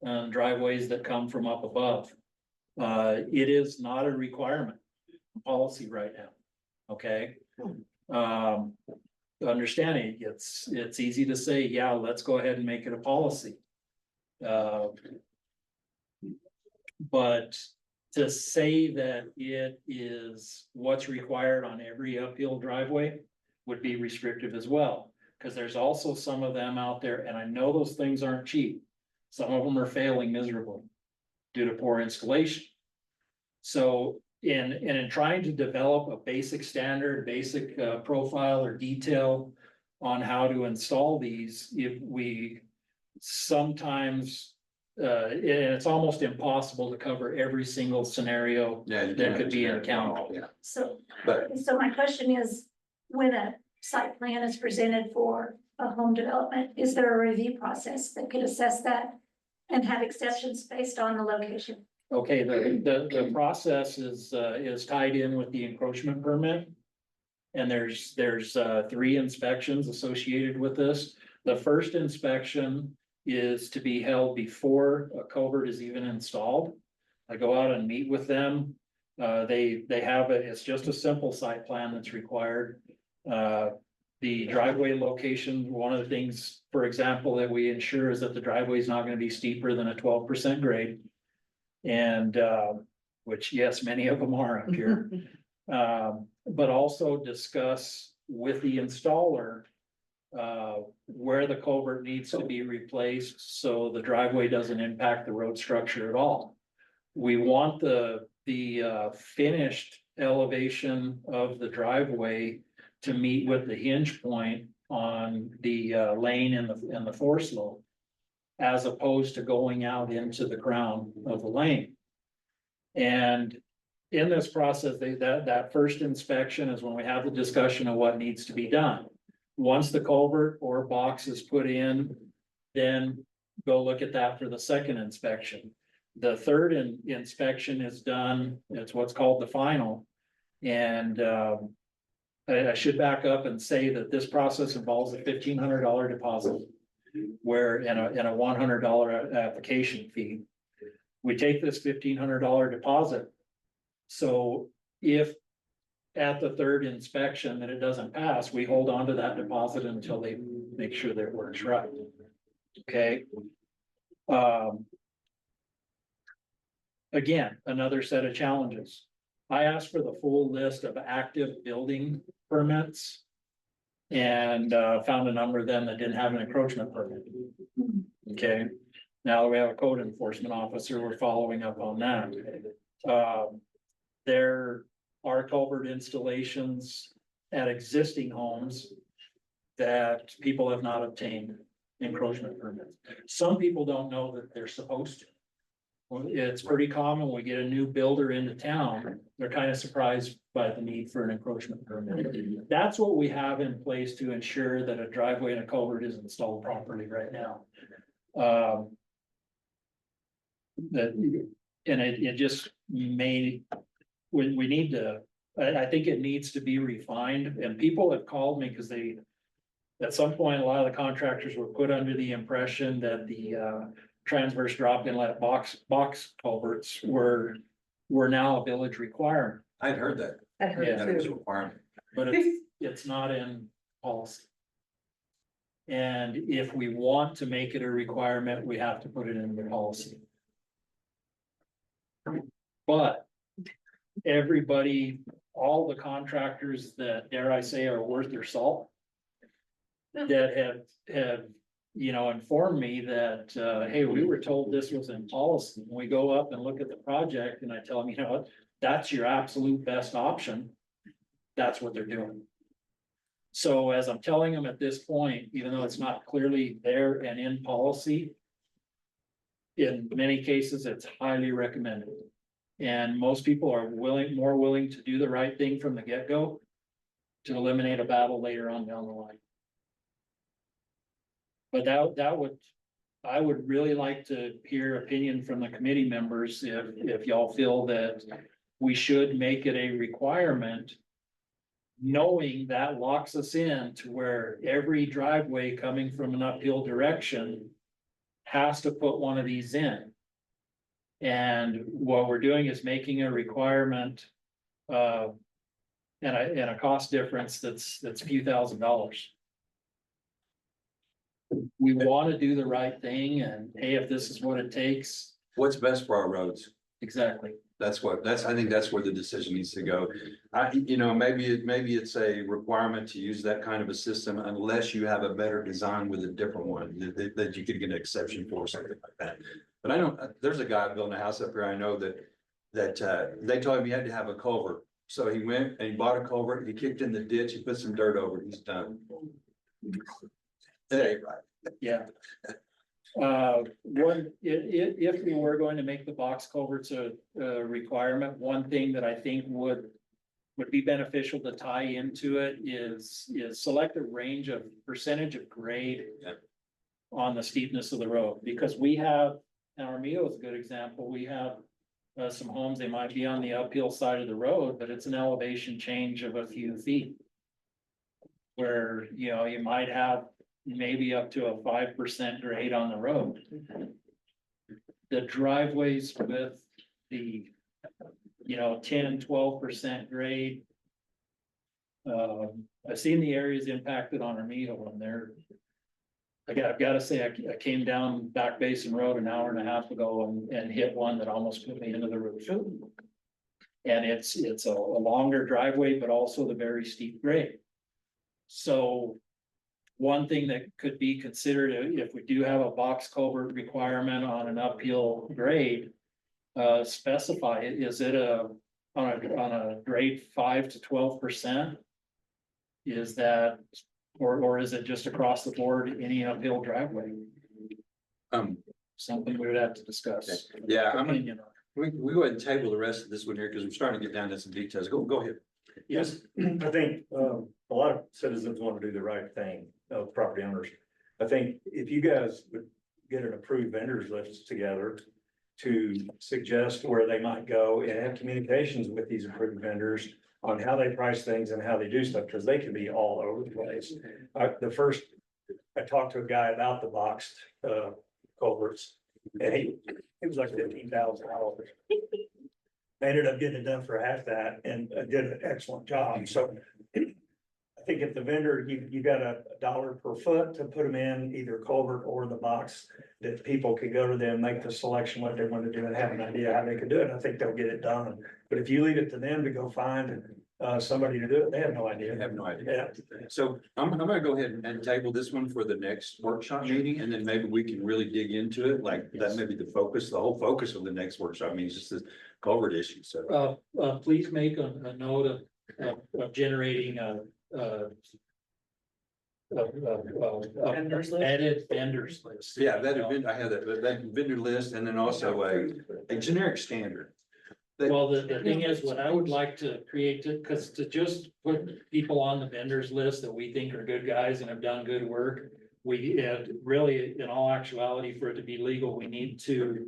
on driveways that come from up above. It is not a requirement policy right now. Okay. Understanding it's easy to say, yeah, let's go ahead and make it a policy. But to say that it is what's required on every uphill driveway would be restrictive as well. Because there's also some of them out there, and I know those things aren't cheap. Some of them are failing miserably due to poor installation. So in trying to develop a basic standard, basic profile or detail on how to install these, if we sometimes and it's almost impossible to cover every single scenario Yeah. that could be encountered. Yeah, So, but so my question is, when a site plan is presented for a home development, is there a review process that could assess that and have exceptions based on the location? Okay, the process is tied in with the encroachment permit. And there's 3 inspections associated with this. The first inspection is to be held before a culvert is even installed. I go out and meet with them. They have it's just a simple site plan that's required. the driveway location, one of the things, for example, that we ensure is that the driveway is not gonna be steeper than a 12% grade. And, which, yes, many of them are up here. But also discuss with the installer. Where the culvert needs to be replaced, so the driveway doesn't impact the road structure at all. We want the finished elevation of the driveway to meet with the hinge point on the lane and the force slope. As opposed to going out into the ground of the lane. And in this process, that first inspection is when we have the discussion of what needs to be done. Once the culvert or box is put in, then go look at that for the second inspection. The third inspection is done, it's what's called the final. And I should back up and say that this process involves a $1,500 deposit. Where in a $100 application fee. We take this $1,500 deposit. So if at the third inspection that it doesn't pass, we hold on to that deposit until they make sure that it works right. Okay. Again, another set of challenges. I asked for the full list of active building permits. And found a number of them that didn't have an encroachment permit. Okay, now we have a code enforcement officer, we're following up on that. There are culvert installations at existing homes that people have not obtained encroachment permits. Some people don't know that they're supposed to. It's pretty common when we get a new builder into town, they're kind of surprised by the need for an encroachment permit. That's what we have in place to ensure that a driveway and a culvert is installed properly right now. It just may, we need to, I think it needs to be refined, and people have called me because they, at some point, a lot of the contractors were put under the impression that the transverse drop inlet box culverts were now a village requirement, I'd heard that. I heard Yeah. That was a too. requirement. but it's not in policy. And if we want to make it a requirement, we have to put it in the policy. But everybody, all the contractors that, dare I say, are worth their salt, that have informed me that, hey, we were told this was in policy. When we go up and look at the project and I tell them, what, that's your absolute best option. That's what they're doing. So as I'm telling them at this point, even though it's not clearly there and in policy, in many cases, it's highly recommended. And most people are more willing to do the right thing from the get-go to eliminate a battle later on down the line. But I would really like to hear opinion from the committee members if y'all feel that we should make it a requirement, knowing that locks us in to where every driveway coming from an uphill direction has to put one of these in. And what we're doing is making a requirement, and a cost difference that's a few $1,000s. We want to do the right thing, and hey, if this is what it takes, What's best for our roads? exactly. I think that's where the decision needs to go. Maybe it's a requirement to use that kind of a system unless you have a better design with a different one that you could get an exception for, something like that. But I know, there's a guy building a house up here, I know that they told him he had to have a culvert. So he went and he bought a culvert, he kicked in the ditch, he put some dirt over it, he's done. That ain't right. Yeah. If we were going to make the box culverts a requirement, one thing that I think would be beneficial to tie into it is select a range of percentage of grade on the steepness of the road, because we have, and Armijo is a good example, we have some homes, they might be on the uphill side of the road, but it's an elevation change of a few feet. Where, you might have maybe up to a 5% grade on the road. The driveways with the, 10, 12% grade. I've seen the areas impacted on Armijo and I've gotta say, I came down Back Basin Road an hour and a half ago and hit one that almost put me into the roof. And it's a longer driveway, but also the very steep grade. So one thing that could be considered, if we do have a box culvert requirement on an uphill grade, specify, is it on a grade 5 to 12%? Is that, or is it just across the board, any uphill driveway? Something we would have to discuss. Yeah, I'm, Opinion on. we go ahead and table the rest of this one here, because we're starting to get down to some details. Go ahead. Yes, I think, a lot of citizens want to do the right thing, property owners. I think if you guys would get an approved vendors list together to suggest where they might go and have communications with these approved vendors on how they price things and how they do stuff, because they can be all over the place. I talked to a guy about the boxed, culverts, and he was like $15,000. I ended up getting it done for half that and did an excellent job. So I think if the vendor, you got $1 per foot to put them in either culvert or the box, that people could go to them, make the selection what they want to do and have an idea how they could do it. I think they'll get it done. But if you leave it to them to go find somebody to do it, they have no idea. I have no idea. So I'm gonna go ahead and table this one for the next workshop meeting, and then maybe we can really dig into it, like that may be the focus, the whole focus of the next workshop meeting is just this culvert issue, so. Please make a note of generating Vendors list? edit vendors list. Yeah, I have that vendor list, and then also a generic standard. Well, the thing is, what I would like to create, because to just put people on the vendors list that we think are good guys and have done good work. We really, in all actuality, for it to be legal, we need to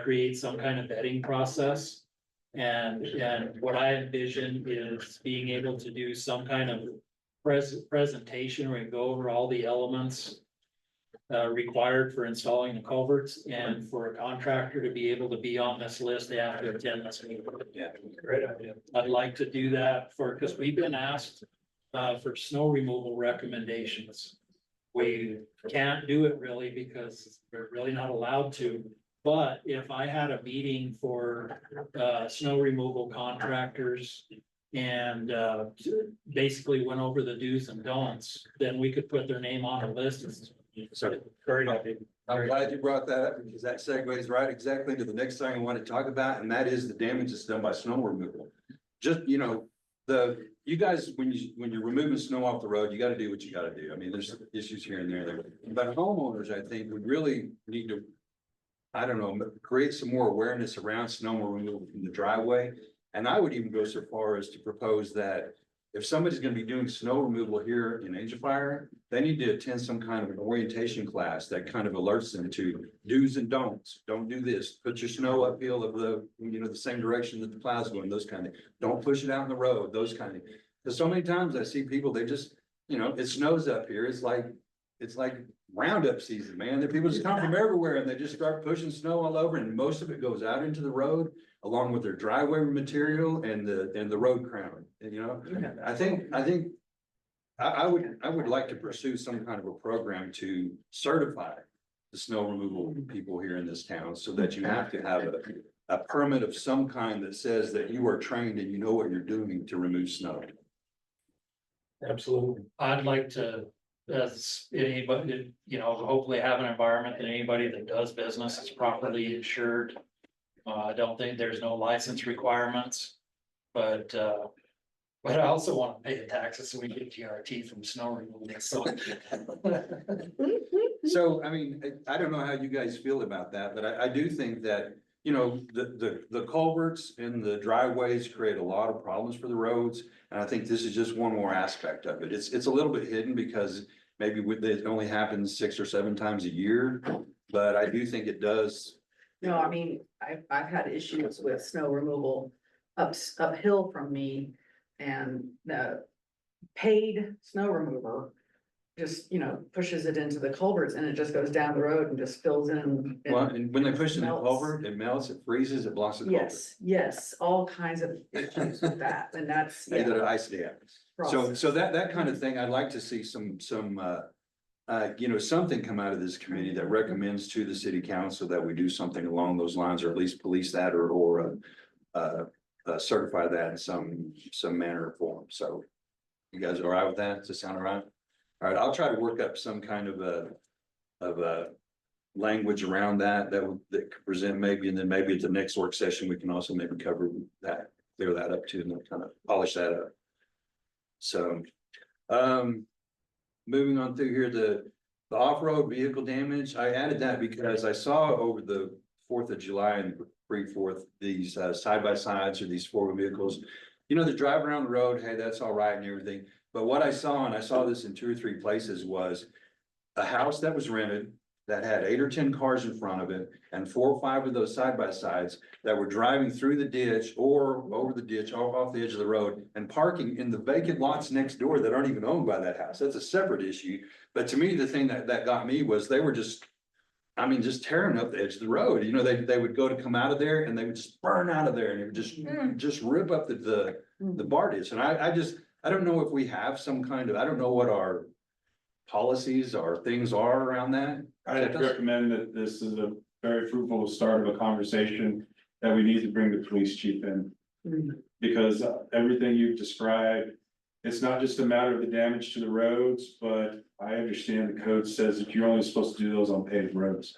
create some kind of vetting process. And what I envision is being able to do some kind of presentation where we go over all the elements required for installing the culverts, and for a contractor to be able to be on this list, they have to attend this meeting. Yeah. Great idea. I'd like to do that because we've been asked for snow removal recommendations. We can't do it really because we're really not allowed to. But if I had a meeting for snow removal contractors and basically went over the do's and don'ts, then we could put their name on a list. So Great idea. I'm glad you brought that up, because that segues right exactly to the next thing I want to talk about, and that is the damage that's done by snow removal. Just, you guys, when you're removing snow off the road, you gotta do what you gotta do. I mean, there's issues here and there. But homeowners, I think, would really need to, I don't know, create some more awareness around snow removal from the driveway. And I would even go so far as to propose that if somebody's gonna be doing snow removal here in Age of Fire, they need to attend some kind of an orientation class that kind of alerts them to do's and don'ts. Don't do this. Put your snow uphill of the same direction that the plow's going, those kind of, don't push it out in the road, those kind of. Because so many times I see people, they just, it snows up here. It's like roundup season, man. The people just come from everywhere and they just start pushing snow all over, and most of it goes out into the road along with their driveway material and the road crown. And, I would like to pursue some kind of a program to certify the snow removal people here in this town, so that you have to have a permit of some kind that says that you are trained and you know what you're doing to remove snow. Absolutely. I'd like to, as anybody, hopefully have an environment that anybody that does business is properly insured. I don't think there's no license requirements, but I also want to pay the taxes so we get GRT from snow removal. So, I mean, I don't know how you guys feel about that, but I do think that, the culverts and the driveways create a lot of problems for the roads. And I think this is just one more aspect of it. It's a little bit hidden because maybe it only happens 6 or 7 times a year, but I do think it does. No, I mean, I've had issues with snow removal uphill from me, and the paid snow remover just, pushes it into the culverts, and it just goes down the road and just fills in. Well, and when they push it in the melts. culvert, it melts, it freezes, it blocks the culvert. Yes, all kinds of issues with that, and that's. Either ice dam. So that kind of thing, I'd like to see some, something come out of this committee that recommends to the city council that we do something along those lines, or at least police that, or certify that in some manner or form. So you guys are all right with that? Does it sound all right? All right, I'll try to work up some kind of a language around that could present maybe, and then maybe at the next work session, we can also maybe cover that, clear that up too, and then kind of polish that up. So, moving on through here, the off-road vehicle damage, I added that because I saw over the 4th of July and pre-4th, these side-by-sides or these four-wheel vehicles. They drive around the road, hey, that's all right and everything. But what I saw, and I saw this in 2 or 3 places, was a house that was rented that had 8 or 10 cars in front of it, and 4 or 5 of those side-by-sides that were driving through the ditch or over the ditch, off the edge of the road, and parking in the vacant lots next door that aren't even owned by that house. That's a separate issue. But to me, the thing that got me was they were just tearing up the edge of the road. They would go to come out of there and they would just burn out of there, and it would just rip up the bar ditch. And I don't know if we have some kind of, I don't know what our policies or things are around that. I'd recommend that this is a very fruitful start of a conversation that we need to bring the police chief in. Because everything you've described, it's not just a matter of the damage to the roads, but I understand the code says that you're only supposed to do those on paved roads.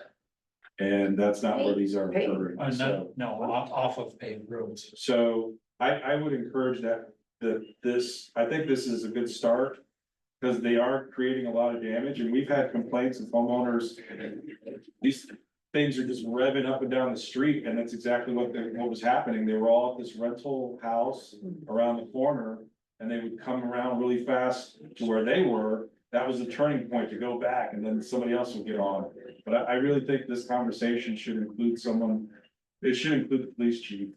And that's not where these are occurring. No, off of paved roads. So I would encourage I think this is a good start. Because they are creating a lot of damage, and we've had complaints of homeowners. These things are just revving up and down the street, and that's exactly what was happening. They were all at this rental house around the corner, and they would come around really fast to where they were. That was the turning point to go back, and then somebody else would get on. But I really think this conversation should include it should include the police chief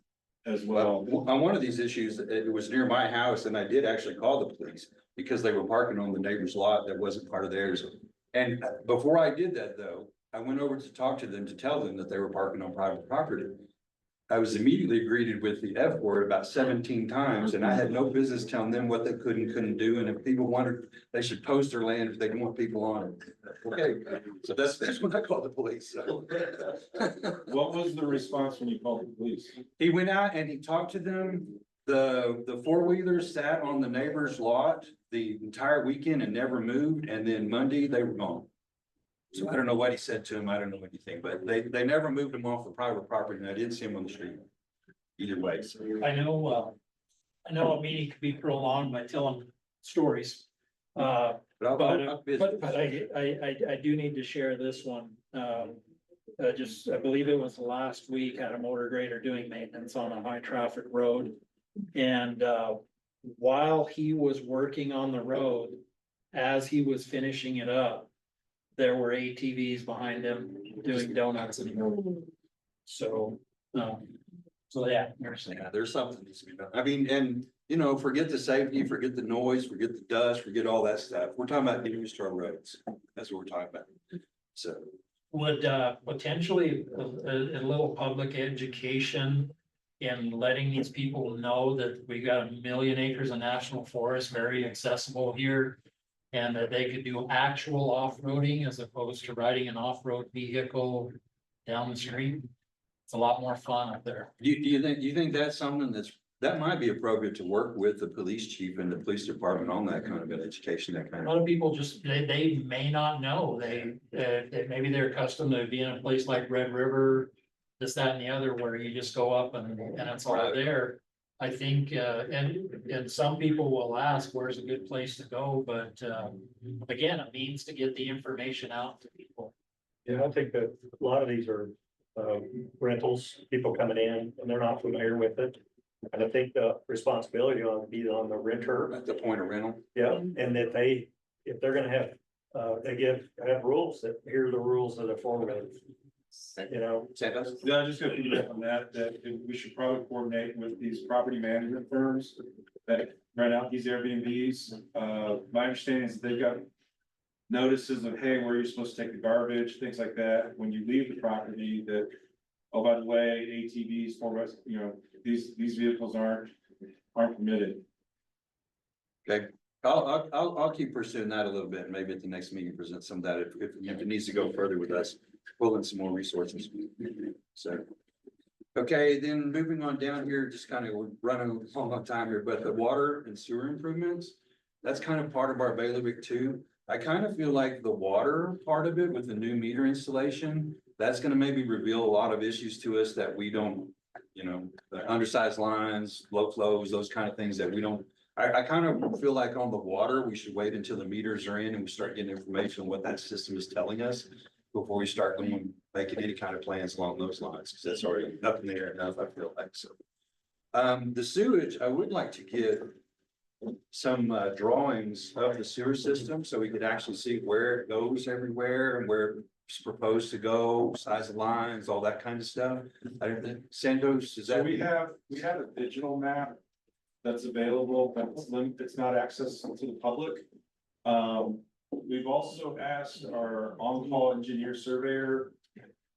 as well. On one of these issues, it was near my house, and I did actually call the police because they were parking on the neighbor's lot that wasn't part of theirs. And before I did that, though, I went over to talk to them to tell them that they were parking on private property. I was immediately greeted with the F word about 17 times, and I had no business telling them what they could and couldn't do. And if people wondered, they should post their land if they don't want people on it. Okay, so that's when I called the police. So. What was the response when you called the police? He went out and he talked to them. The four-wheelers sat on the neighbor's lot the entire weekend and never moved. And then Monday they were gone. So I don't know what he said to him. I don't know anything, but they never moved him off the private property, and I didn't see him on the street. Either way, so. I know a meeting could be prolonged by telling stories. But I do need to share this one. I believe it was last week, had a motor grader doing maintenance on a high traffic road. And while he was working on the road, as he was finishing it up, there were ATVs behind him doing donuts in the road. So yeah, there's something needs to be done. I mean, and forget the safety, forget the noise, forget the dust, forget all that stuff. We're talking about damage to our roads. That's what we're talking about. So. Would potentially a little public education in letting these people know that we got 1 million acres of national forest very accessible here, and that they could do actual off-roading as opposed to riding an off-road vehicle down the street. It's a lot more fun up there. Do you think that's something that might be appropriate to work with the police chief and the police department on that kind of an education, that kind A of. lot of people just, they may not know, maybe they're accustomed to being in a place like Red River, this, that, and the other, where you just go up and it's all there. I think, and some people will ask, where's a good place to go, but, again, it means to get the information out to people. Yeah, I think that a lot of these are rentals, people coming in and they're not familiar with it. And I think the responsibility ought to be on the renter. At the point of rental. Yeah, and that if they're gonna have, have rules, that here are the rules that are formative. Santos? Yeah, I just got feedback on that we should probably coordinate with these property management firms that rent out these Airbnbs. My understanding is they've got notices of, hey, where you're supposed to take the garbage, things like that, when you leave the property, that, oh, by the way, ATVs, these vehicles aren't permitted. Okay, I'll keep pursuing that a little bit, maybe at the next meeting, present some of that, if it needs to go further with us, pull in some more resources. So. Okay, then moving on down here, just kind of running a long time here, but the water and sewer improvements, that's kind of part of our bailiwick too. I kind of feel like the water part of it with the new meter installation, that's gonna maybe reveal a lot of issues to us that we don't, you know, the undersized lines, low flows, those kind of things that we don't. I kind of feel like on the water, we should wait until the meters are in and we start getting information on what that system is telling us before we start going, making any kind of plans along those lines, because that's already up in the air enough, I feel like, so. The sewage, I would like to get some drawings of the sewer system, so we could actually see where it goes everywhere and where it's proposed to go, size of lines, all that kind of stuff. I don't think, Santos, is So that? we have a digital map that's available, but it's not accessible to the public. We've also asked our on-call engineer surveyor.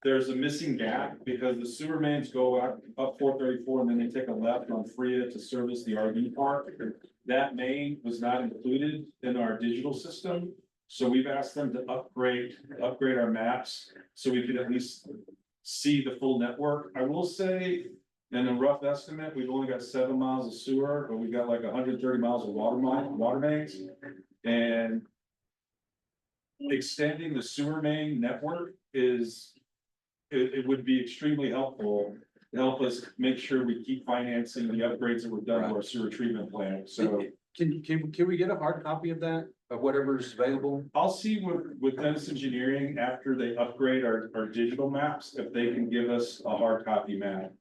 There's a missing gap because the sewer mains go up 434 and then they take a left on Freya to service the RV park. That main was not included in our digital system. So we've asked them to upgrade our maps so we could at least see the full network. I will say, in a rough estimate, we've only got 7 miles of sewer, but we've got like 130 miles of water mains. And extending the sewer main network it would be extremely helpful to help us make sure we keep financing the upgrades that we've done to our sewer treatment plant. So Can we get a hard copy of that, of whatever's available? I'll see with Dennis Engineering after they upgrade our digital maps, if they can give us a hard copy map.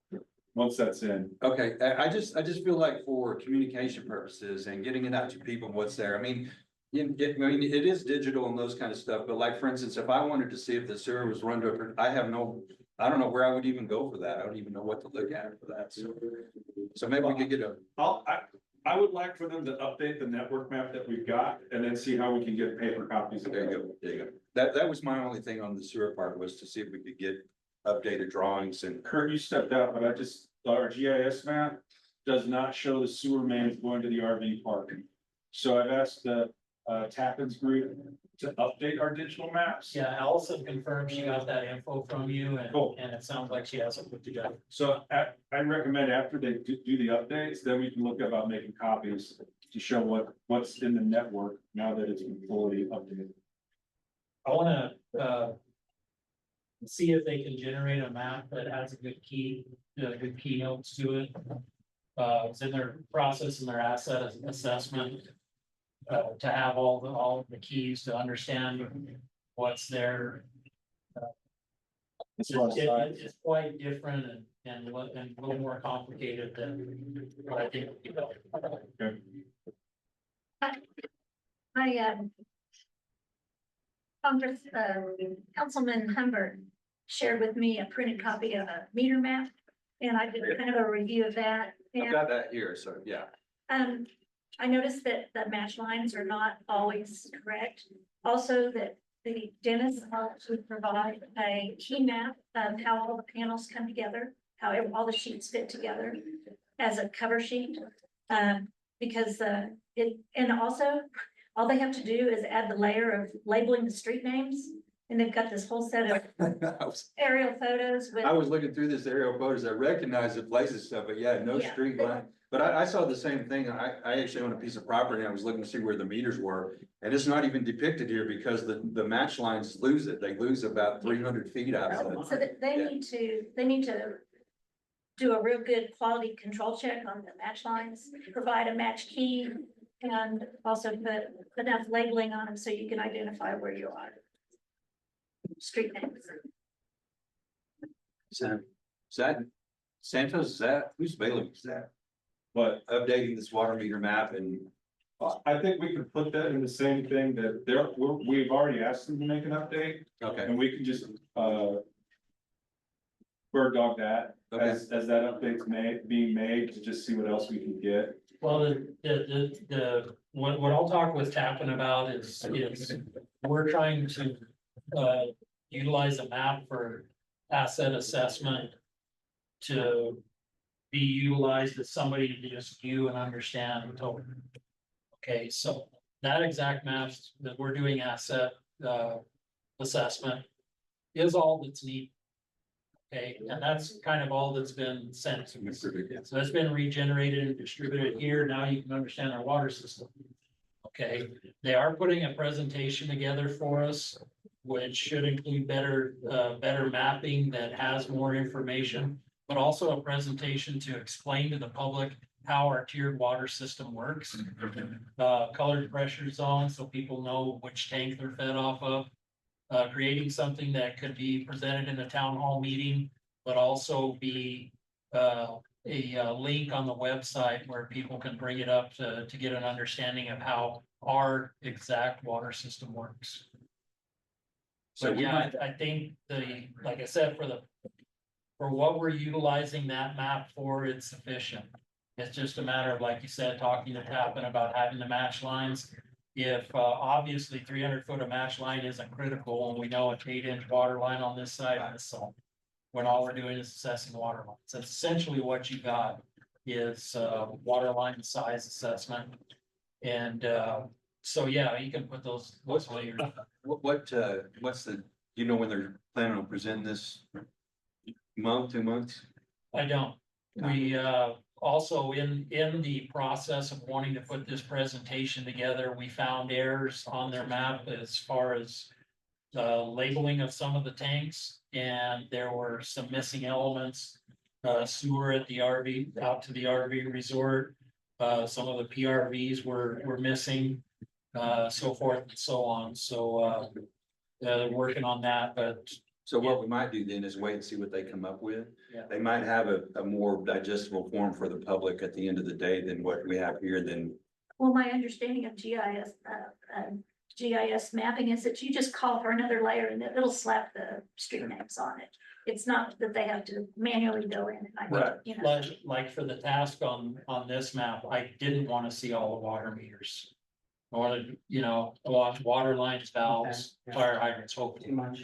Once that's in. Okay, I just feel like for communication purposes and getting it out to people, what's there, I mean. It is digital and those kind of stuff, but like, for instance, if I wanted to see if the sewer was run to, I don't know where I would even go for that. I don't even know what to look at for that, so maybe we could get a. I would like for them to update the network map that we've got and then see how we can get paper copies. There you go. That was my only thing on the sewer part, was to see if we could get updated drawings and. Kurt, you stepped out, but our GIS map does not show the sewer mains going to the RV park. So I've asked the Tappan's group to update our digital maps. Yeah, Allison confirmed she got that info from you and, Cool. and it sounds like she has it put together. So I recommend after they do the updates, then we can look about making copies to show what's in the network now that it's been fully updated. I wanna, see if they can generate a map that has a good good keynotes to it. It's in their process and their asset assessment. To have all of the keys to understand what's there. It's quite different and a little more complicated than what I think. Councilman Humbert shared with me a printed copy of a meter map, and I did kind of a review of that. I've And got that here, so yeah. I noticed that the match lines are not always correct. Also, that the dentist helps would provide a key map of how all the panels come together, how all the sheets fit together as a cover sheet. Because and also, all they have to do is add the layer of labeling the street names. And they've got this whole set of aerial photos with. I was looking through this aerial photos, I recognize the places stuff, but yeah, no Yeah. street line. But I saw the same thing. I actually own a piece of property and I was looking to see where the meters were. And it's not even depicted here because the match lines lose it. They lose about 300 feet out of it. So that they need to do a real good quality control check on the match lines, provide a match key, and also put enough labeling on them so you can identify where you are. Street names. So, is that Santos, is that, who's bailiwick is that? But Updating this water meter map and, I think we could put that in the same thing that we've already asked them to make an update, okay, and we can just, bird dog that okay. as that update's being made to just see what else we can get. Well, what I'll talk with Tappan about is we're trying to utilize a map for asset assessment to be utilized as somebody to just view and understand the total. Okay, so that exact map that we're doing asset, assessment is all that's needed. Okay, and that's kind of all that's been sent to us. So it's been regenerated and distributed here. Now you can understand our water system. Okay, they are putting a presentation together for us, which should include better mapping that has more information, but also a presentation to explain to the public how our tiered water system works. Colored pressure zones, so people know which tank they're fed off of. Creating something that could be presented in a town hall meeting, but also be a link on the website where people can bring it up to get an understanding of how our exact water system works. So So we yeah, might- I think like I said, for what we're utilizing that map for, it's sufficient. It's just a matter of, like you said, talking to Tappan about having the match lines. If obviously 300 foot of match line isn't critical, and we know an 8-inch water line on this side of this, so when all we're doing is assessing water lines, that's essentially what you got is water line size assessment. And so, yeah, you can put those layers. What's the, you know, when they're planning on presenting this month, 2 months? I don't. We also in the process of wanting to put this presentation together, we found errors on their map as far as labeling of some of the tanks, and there were some missing elements. Sewer at the RV, out to the RV resort. Some of the PRVs were missing, so forth and so on. So they're working on that, but So what we might do then is wait and see what they come up with. Yeah. They might have a more digestible form for the public at the end of the day than what we have here then. Well, my understanding of GIS mapping is that you just call for another layer and it'll slap the street names on it. It's not that they have to manually go in and I think, Right, you know. like for the task on this map, I didn't want to see all the water meters. I wanted, you know, a lot of water lines, valves, fire hydrants, hopefully. Too much.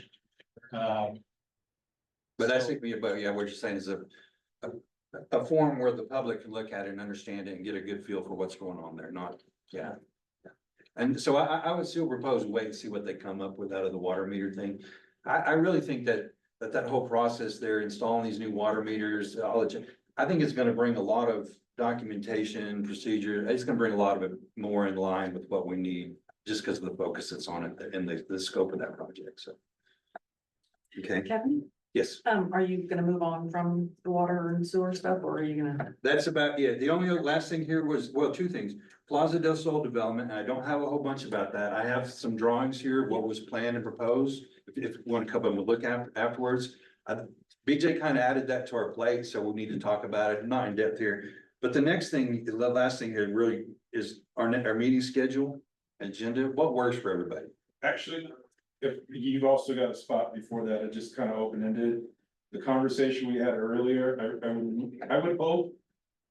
But I So- think, but yeah, what you're saying is a form where the public can look at it and understand it and get a good feel for what's going on there, not, yeah. And so I would still propose wait and see what they come up with out of the water meter thing. I really think that whole process there, installing these new water meters, I think it's gonna bring a lot of documentation, procedure. It's gonna bring a lot of it more in line with what we need, just because of the focus that's on it and the scope of that project, so. Okay, Kevin, yes, are you gonna move on from the water and sewer stuff, or are you gonna? that's about it. The only last thing here was, well, two things. Plaza del Sol development, and I don't have a whole bunch about that. I have some drawings here, what was planned and proposed. If you want a couple of them to look at afterwards. BJ kind of added that to our plate, so we'll need to talk about it, not in depth here. But the next thing, the last thing here really is our meeting schedule, agenda, what works for everybody. Actually, if you've also got a spot before that, it just kind of open-ended. The conversation we had earlier, I would hope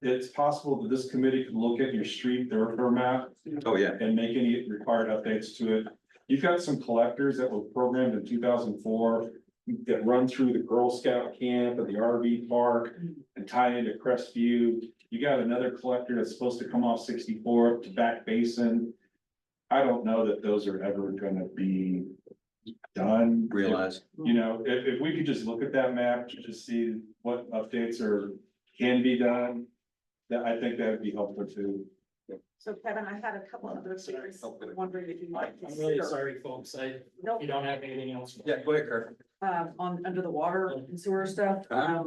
it's possible that this committee could look at your street thoroughfare map Oh, yeah. and make any required updates to it. You've got some collectors that were programmed in 2004 that run through the Girl Scout camp and the RV park and tie into Crestview. You got another collector that's supposed to come off 64 up to Back Basin. I don't know that those are ever gonna be done. Realize. You know, if we could just look at that map to just see what updates can be done, that I think that would be helpful too. So Kevin, I had a couple other things, wondering if you might I'm really consider, sorry, folks. Nope. You don't have anything else. Yeah, go ahead, Kurt. under the water and sewer stuff, Uh-huh.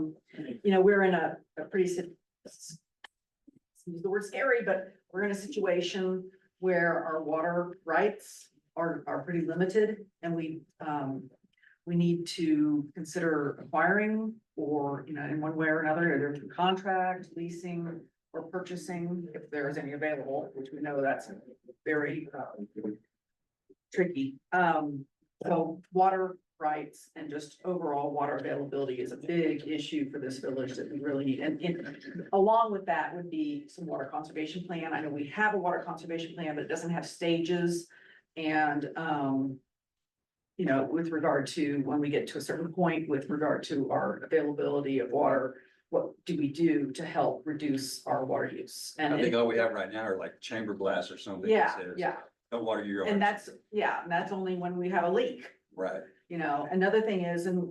you know, we're in a pretty use the word scary, but we're in a situation where our water rights are pretty limited, and we need to consider acquiring, or, you know, in one way or another, either through contract, leasing, or purchasing, if there is any available, which we know that's very tricky. So water rights and just overall water availability is a big issue for this village that we really need. And along with that would be some water conservation plan. I know we have a water conservation plan, but it doesn't have stages. And, you know, with regard to when we get to a certain point with regard to our availability of water, what do we do to help reduce our water use? And I think all we have right now are like chamber blasts or something. that yeah, says, yeah, Don't water your yard. and that's only when we have a leak. Right, You know, another thing is, and,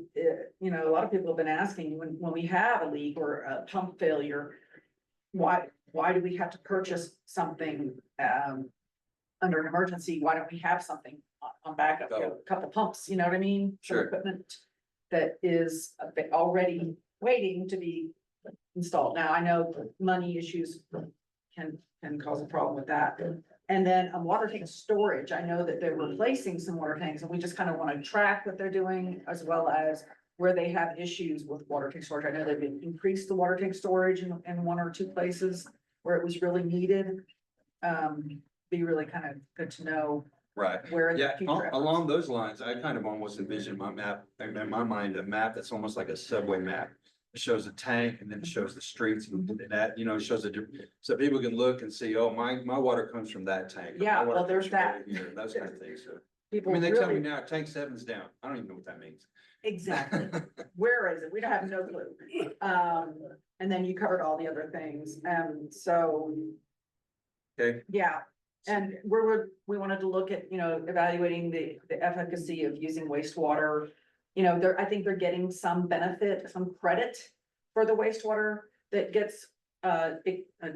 you know, a lot of people have been asking, when we have a leak or a pump failure, why do we have to purchase something, under an emergency? Why don't we have something on backup, you know, a couple pumps, you know what I mean? Some Sure. Equipment that is a bit already waiting to be installed. Now, I know money issues can cause a problem with that. And then water tank storage, I know that they're replacing some water tanks, and we just kind of want to track what they're doing, as well as where they have issues with water tank storage. I know they've increased the water tank storage in one or two places where it was really needed. Be really kind of good to know right. where in the Yeah, future. along those lines, I kind of almost envision my map, in my mind, a map that's almost like a subway map. It shows a tank and then it shows the streets and that, you know, it shows so people can look and see, oh, my water comes from that tank. My Yeah, water well, comes there's from that. over here, those kind of things, so. I People mean, they tell me really, now, tank 7's down. I don't even know what that means. exactly. Where is it? We don't have no clue. And then you covered all the other things. So, Okay, yeah. And we wanted to look at, you know, evaluating the efficacy of using wastewater. You know, I think they're getting some benefit, some credit for the wastewater that gets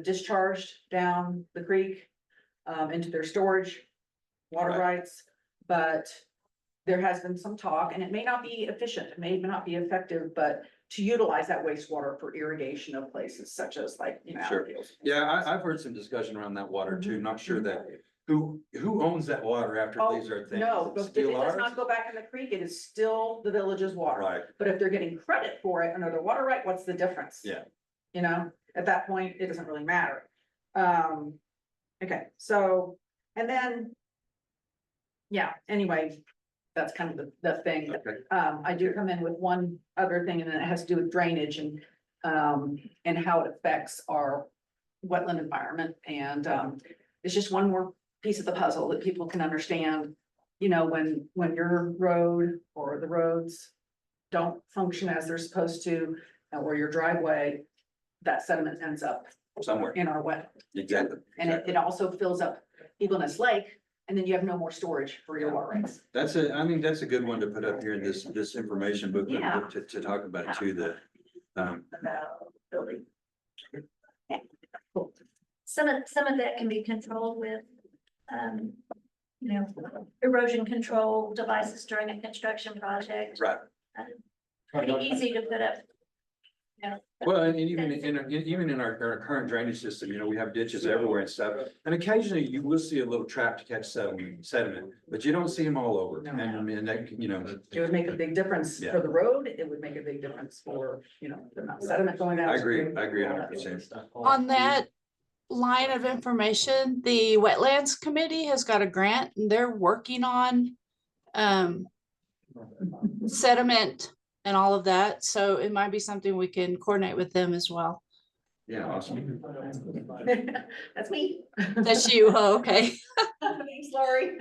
discharged down the creek into their storage water Right. rights. But there has been some talk, and it may not be efficient, it may not be effective, but to utilize that wastewater for irrigation of places such as like, you know. Sure. Yeah, I've heard some discussion around that water too. Not sure that, who owns that water after Oh, these are things? no, Is it still does ours? not go back in the creek, it is still the village's water. Right, But if they're getting credit for it under the water right, what's the difference? Yeah. You know, at that point, it doesn't really matter. Okay, so, and then. Yeah, anyway, that's kind of the thing. okay, I do come in with one other thing, and it has to do with drainage and how it affects our wetland environment. And, it's just one more piece of the puzzle that people can understand. You know, when your road or the roads don't function as they're supposed to, or your driveway, that sediment ends up somewhere, in our wet. exactly. And it also fills up Eagleness Lake, and then you have no more storage for your water rights. I think that's a good one to put up here in this information book Yeah. to talk about too, About building. Yeah, cool. Some of that can be controlled with, you know, erosion control devices during a construction project. right. Pretty easy to put up. You know, Well, and even in our current drainage system, you know, we have ditches everywhere and stuff. And occasionally you will see a little trap to catch sediment, but you don't see them all over. No. And I mean, that, you know, It would make a big difference Yeah. for the road, it would make a big difference for, you know, the amount of sediment going out. I agree 100%. On that line of information, the Wetlands Committee has got a grant and they're working on sediment and all of that. So it might be something we can coordinate with them as well. Yeah, awesome. That's me. That's you, oh, okay. Thanks, Lori.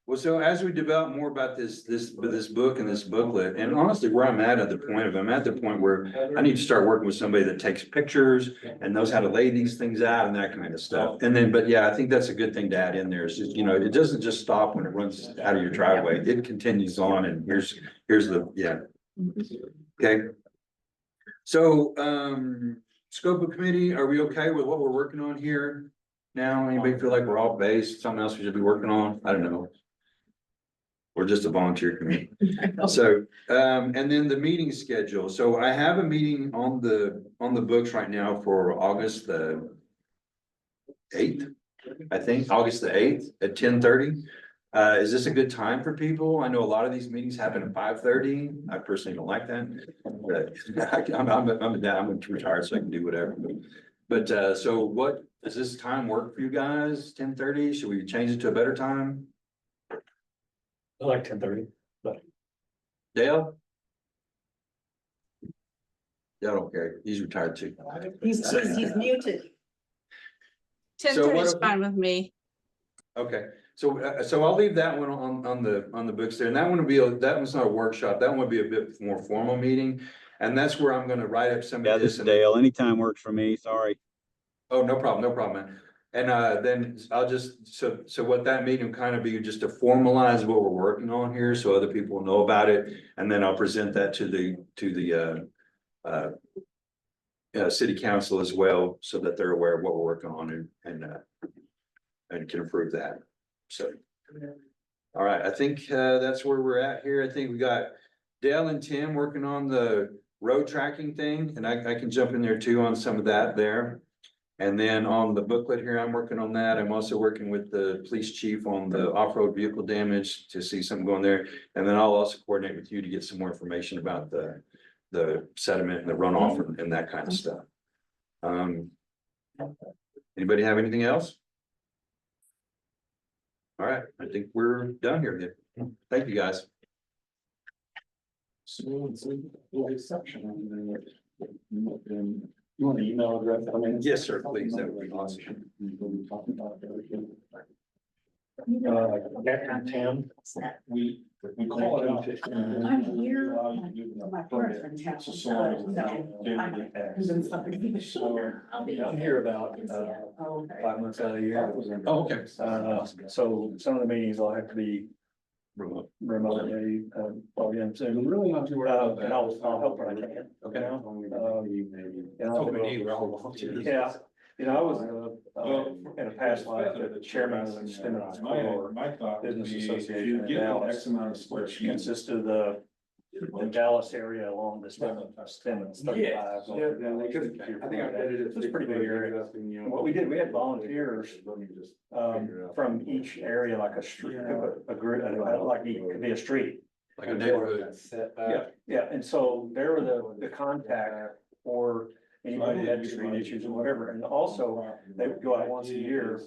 Well, so as we develop more about this book and this booklet, and honestly, where I'm at the point where I need to start working with somebody that takes pictures and knows how to lay these things out and that kind of stuff. And then, but yeah, I think that's a good thing to add in there is, you know, it doesn't just stop when it runs out of your driveway. It continues on and here's the, yeah. Okay. So, scope of committee, are we okay with what we're working on here? Now, anybody feel like we're off base, something else we should be working on? I don't know. We're just a volunteer committee. So, and then the meeting schedule. So I have a meeting on the books right now for August the 8th, I think, August the 8th at 10:30. Is this a good time for people? I know a lot of these meetings happen at 5:30. I personally don't like that. But I'm retired, so I can do whatever. But so what, does this time work for you guys? 10:30? Should we change it to a better time? I like 10:30. Dale? Dale don't care. He's retired too. He's muted. 10:30 is what- fine with me. Okay, So I'll leave that one on the books there, and that one will be, that one's not a workshop, that one would be a bit more formal meeting. And that's where I'm gonna write up some Yeah, of this this. is and- Dale. Anytime works for me. Sorry. Oh, no problem, man. And then I'll just, so what that meeting will kind of be just to formalize what we're working on here, so other people know about it. And then I'll present that to the city council as well, so that they're aware of what we're working on and can approve that. So. All right, I think that's where we're at here. I think we got Dale and Tim working on the road tracking thing, and I can jump in there too on some of that there. And then on the booklet here, I'm working on that. I'm also working with the police chief on the off-road vehicle damage to see something going there. And then I'll also coordinate with you to get some more information about the sediment and the runoff and that kind of stuff. Anybody have anything else? All right, I think we're done here then. Thank you, guys. So it's a little exception on there. You want an email address? I mean. Yes, sir, please. That would be awesome. Captain Tim, We call it out. I'm here. My parents are in town. So, I'm here about 5 months out of the year. Oh, okay. So some of the meetings will have to be Remote. remotely, plugged in. So I'm really not too worried about that. and I'll help when I can. Okay. You know? And I'll That's what do we a- need. We're all volunteers. Yeah, you know, I was, in a past life, the chairman of the Stemmons Corps My thought would Business be, if Association you in get Dallas, X amount of square which feet. consists of the Dallas area along the Stemmons 35. Yes, yeah, I think I did it. It's a pretty big area. And what we did, we had volunteers, from each area, like a street, a group, like it could be a street. Like a neighborhood. Yeah, yeah, and so they were the contact for anybody that had street issues or whatever, and also they would go out once a year.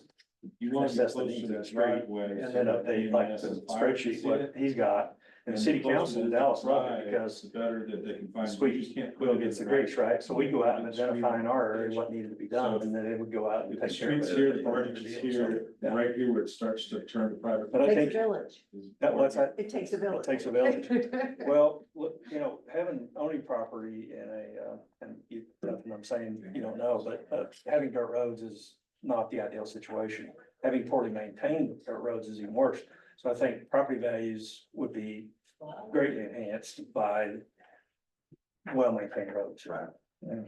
You want to be Assess the close needs to of the that street, driveway. And so then that update you like as the a buyer can spreadsheet, see what it. he's got, and the city council in Dallas loved it because The better that they can find. Squeaky wheel gets the grease, right? So we go out and identify in our area what needed to be done, and then it would go out and If the take care of streets it. here, the project is here, Yeah. right here where it starts to turn to private. But I think village. that, what's that? It takes a village. It takes a village. Well, look, you know, having owning property in and you, nothing I'm saying you don't know, but having dirt roads is not the ideal situation. Having poorly maintained dirt roads is even worse. So I think property values would be greatly enhanced by well-maintained roads. Right. Yeah.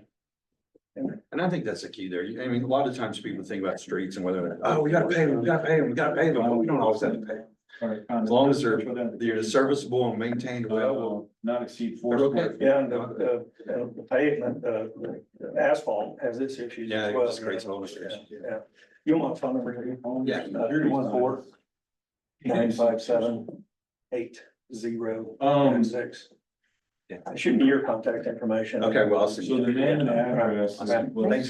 And I think that's the key there. I mean, a lot of times people think about streets and whether, oh, we gotta pay them, we gotta pay them, we gotta pay them, but we don't always have to pay. As long as they're serviceable and maintained well, Will not exceed 4 They're okay. square feet. Yeah, and the pavement, the asphalt has its issues Yeah, as it well. just creates a lot of stress. Yeah. You want a phone number here? Yeah. 314-957-8096. Yeah. Shoot me your contact information. okay, well, I'll send So you. the name and address. Okay. will- Thanks.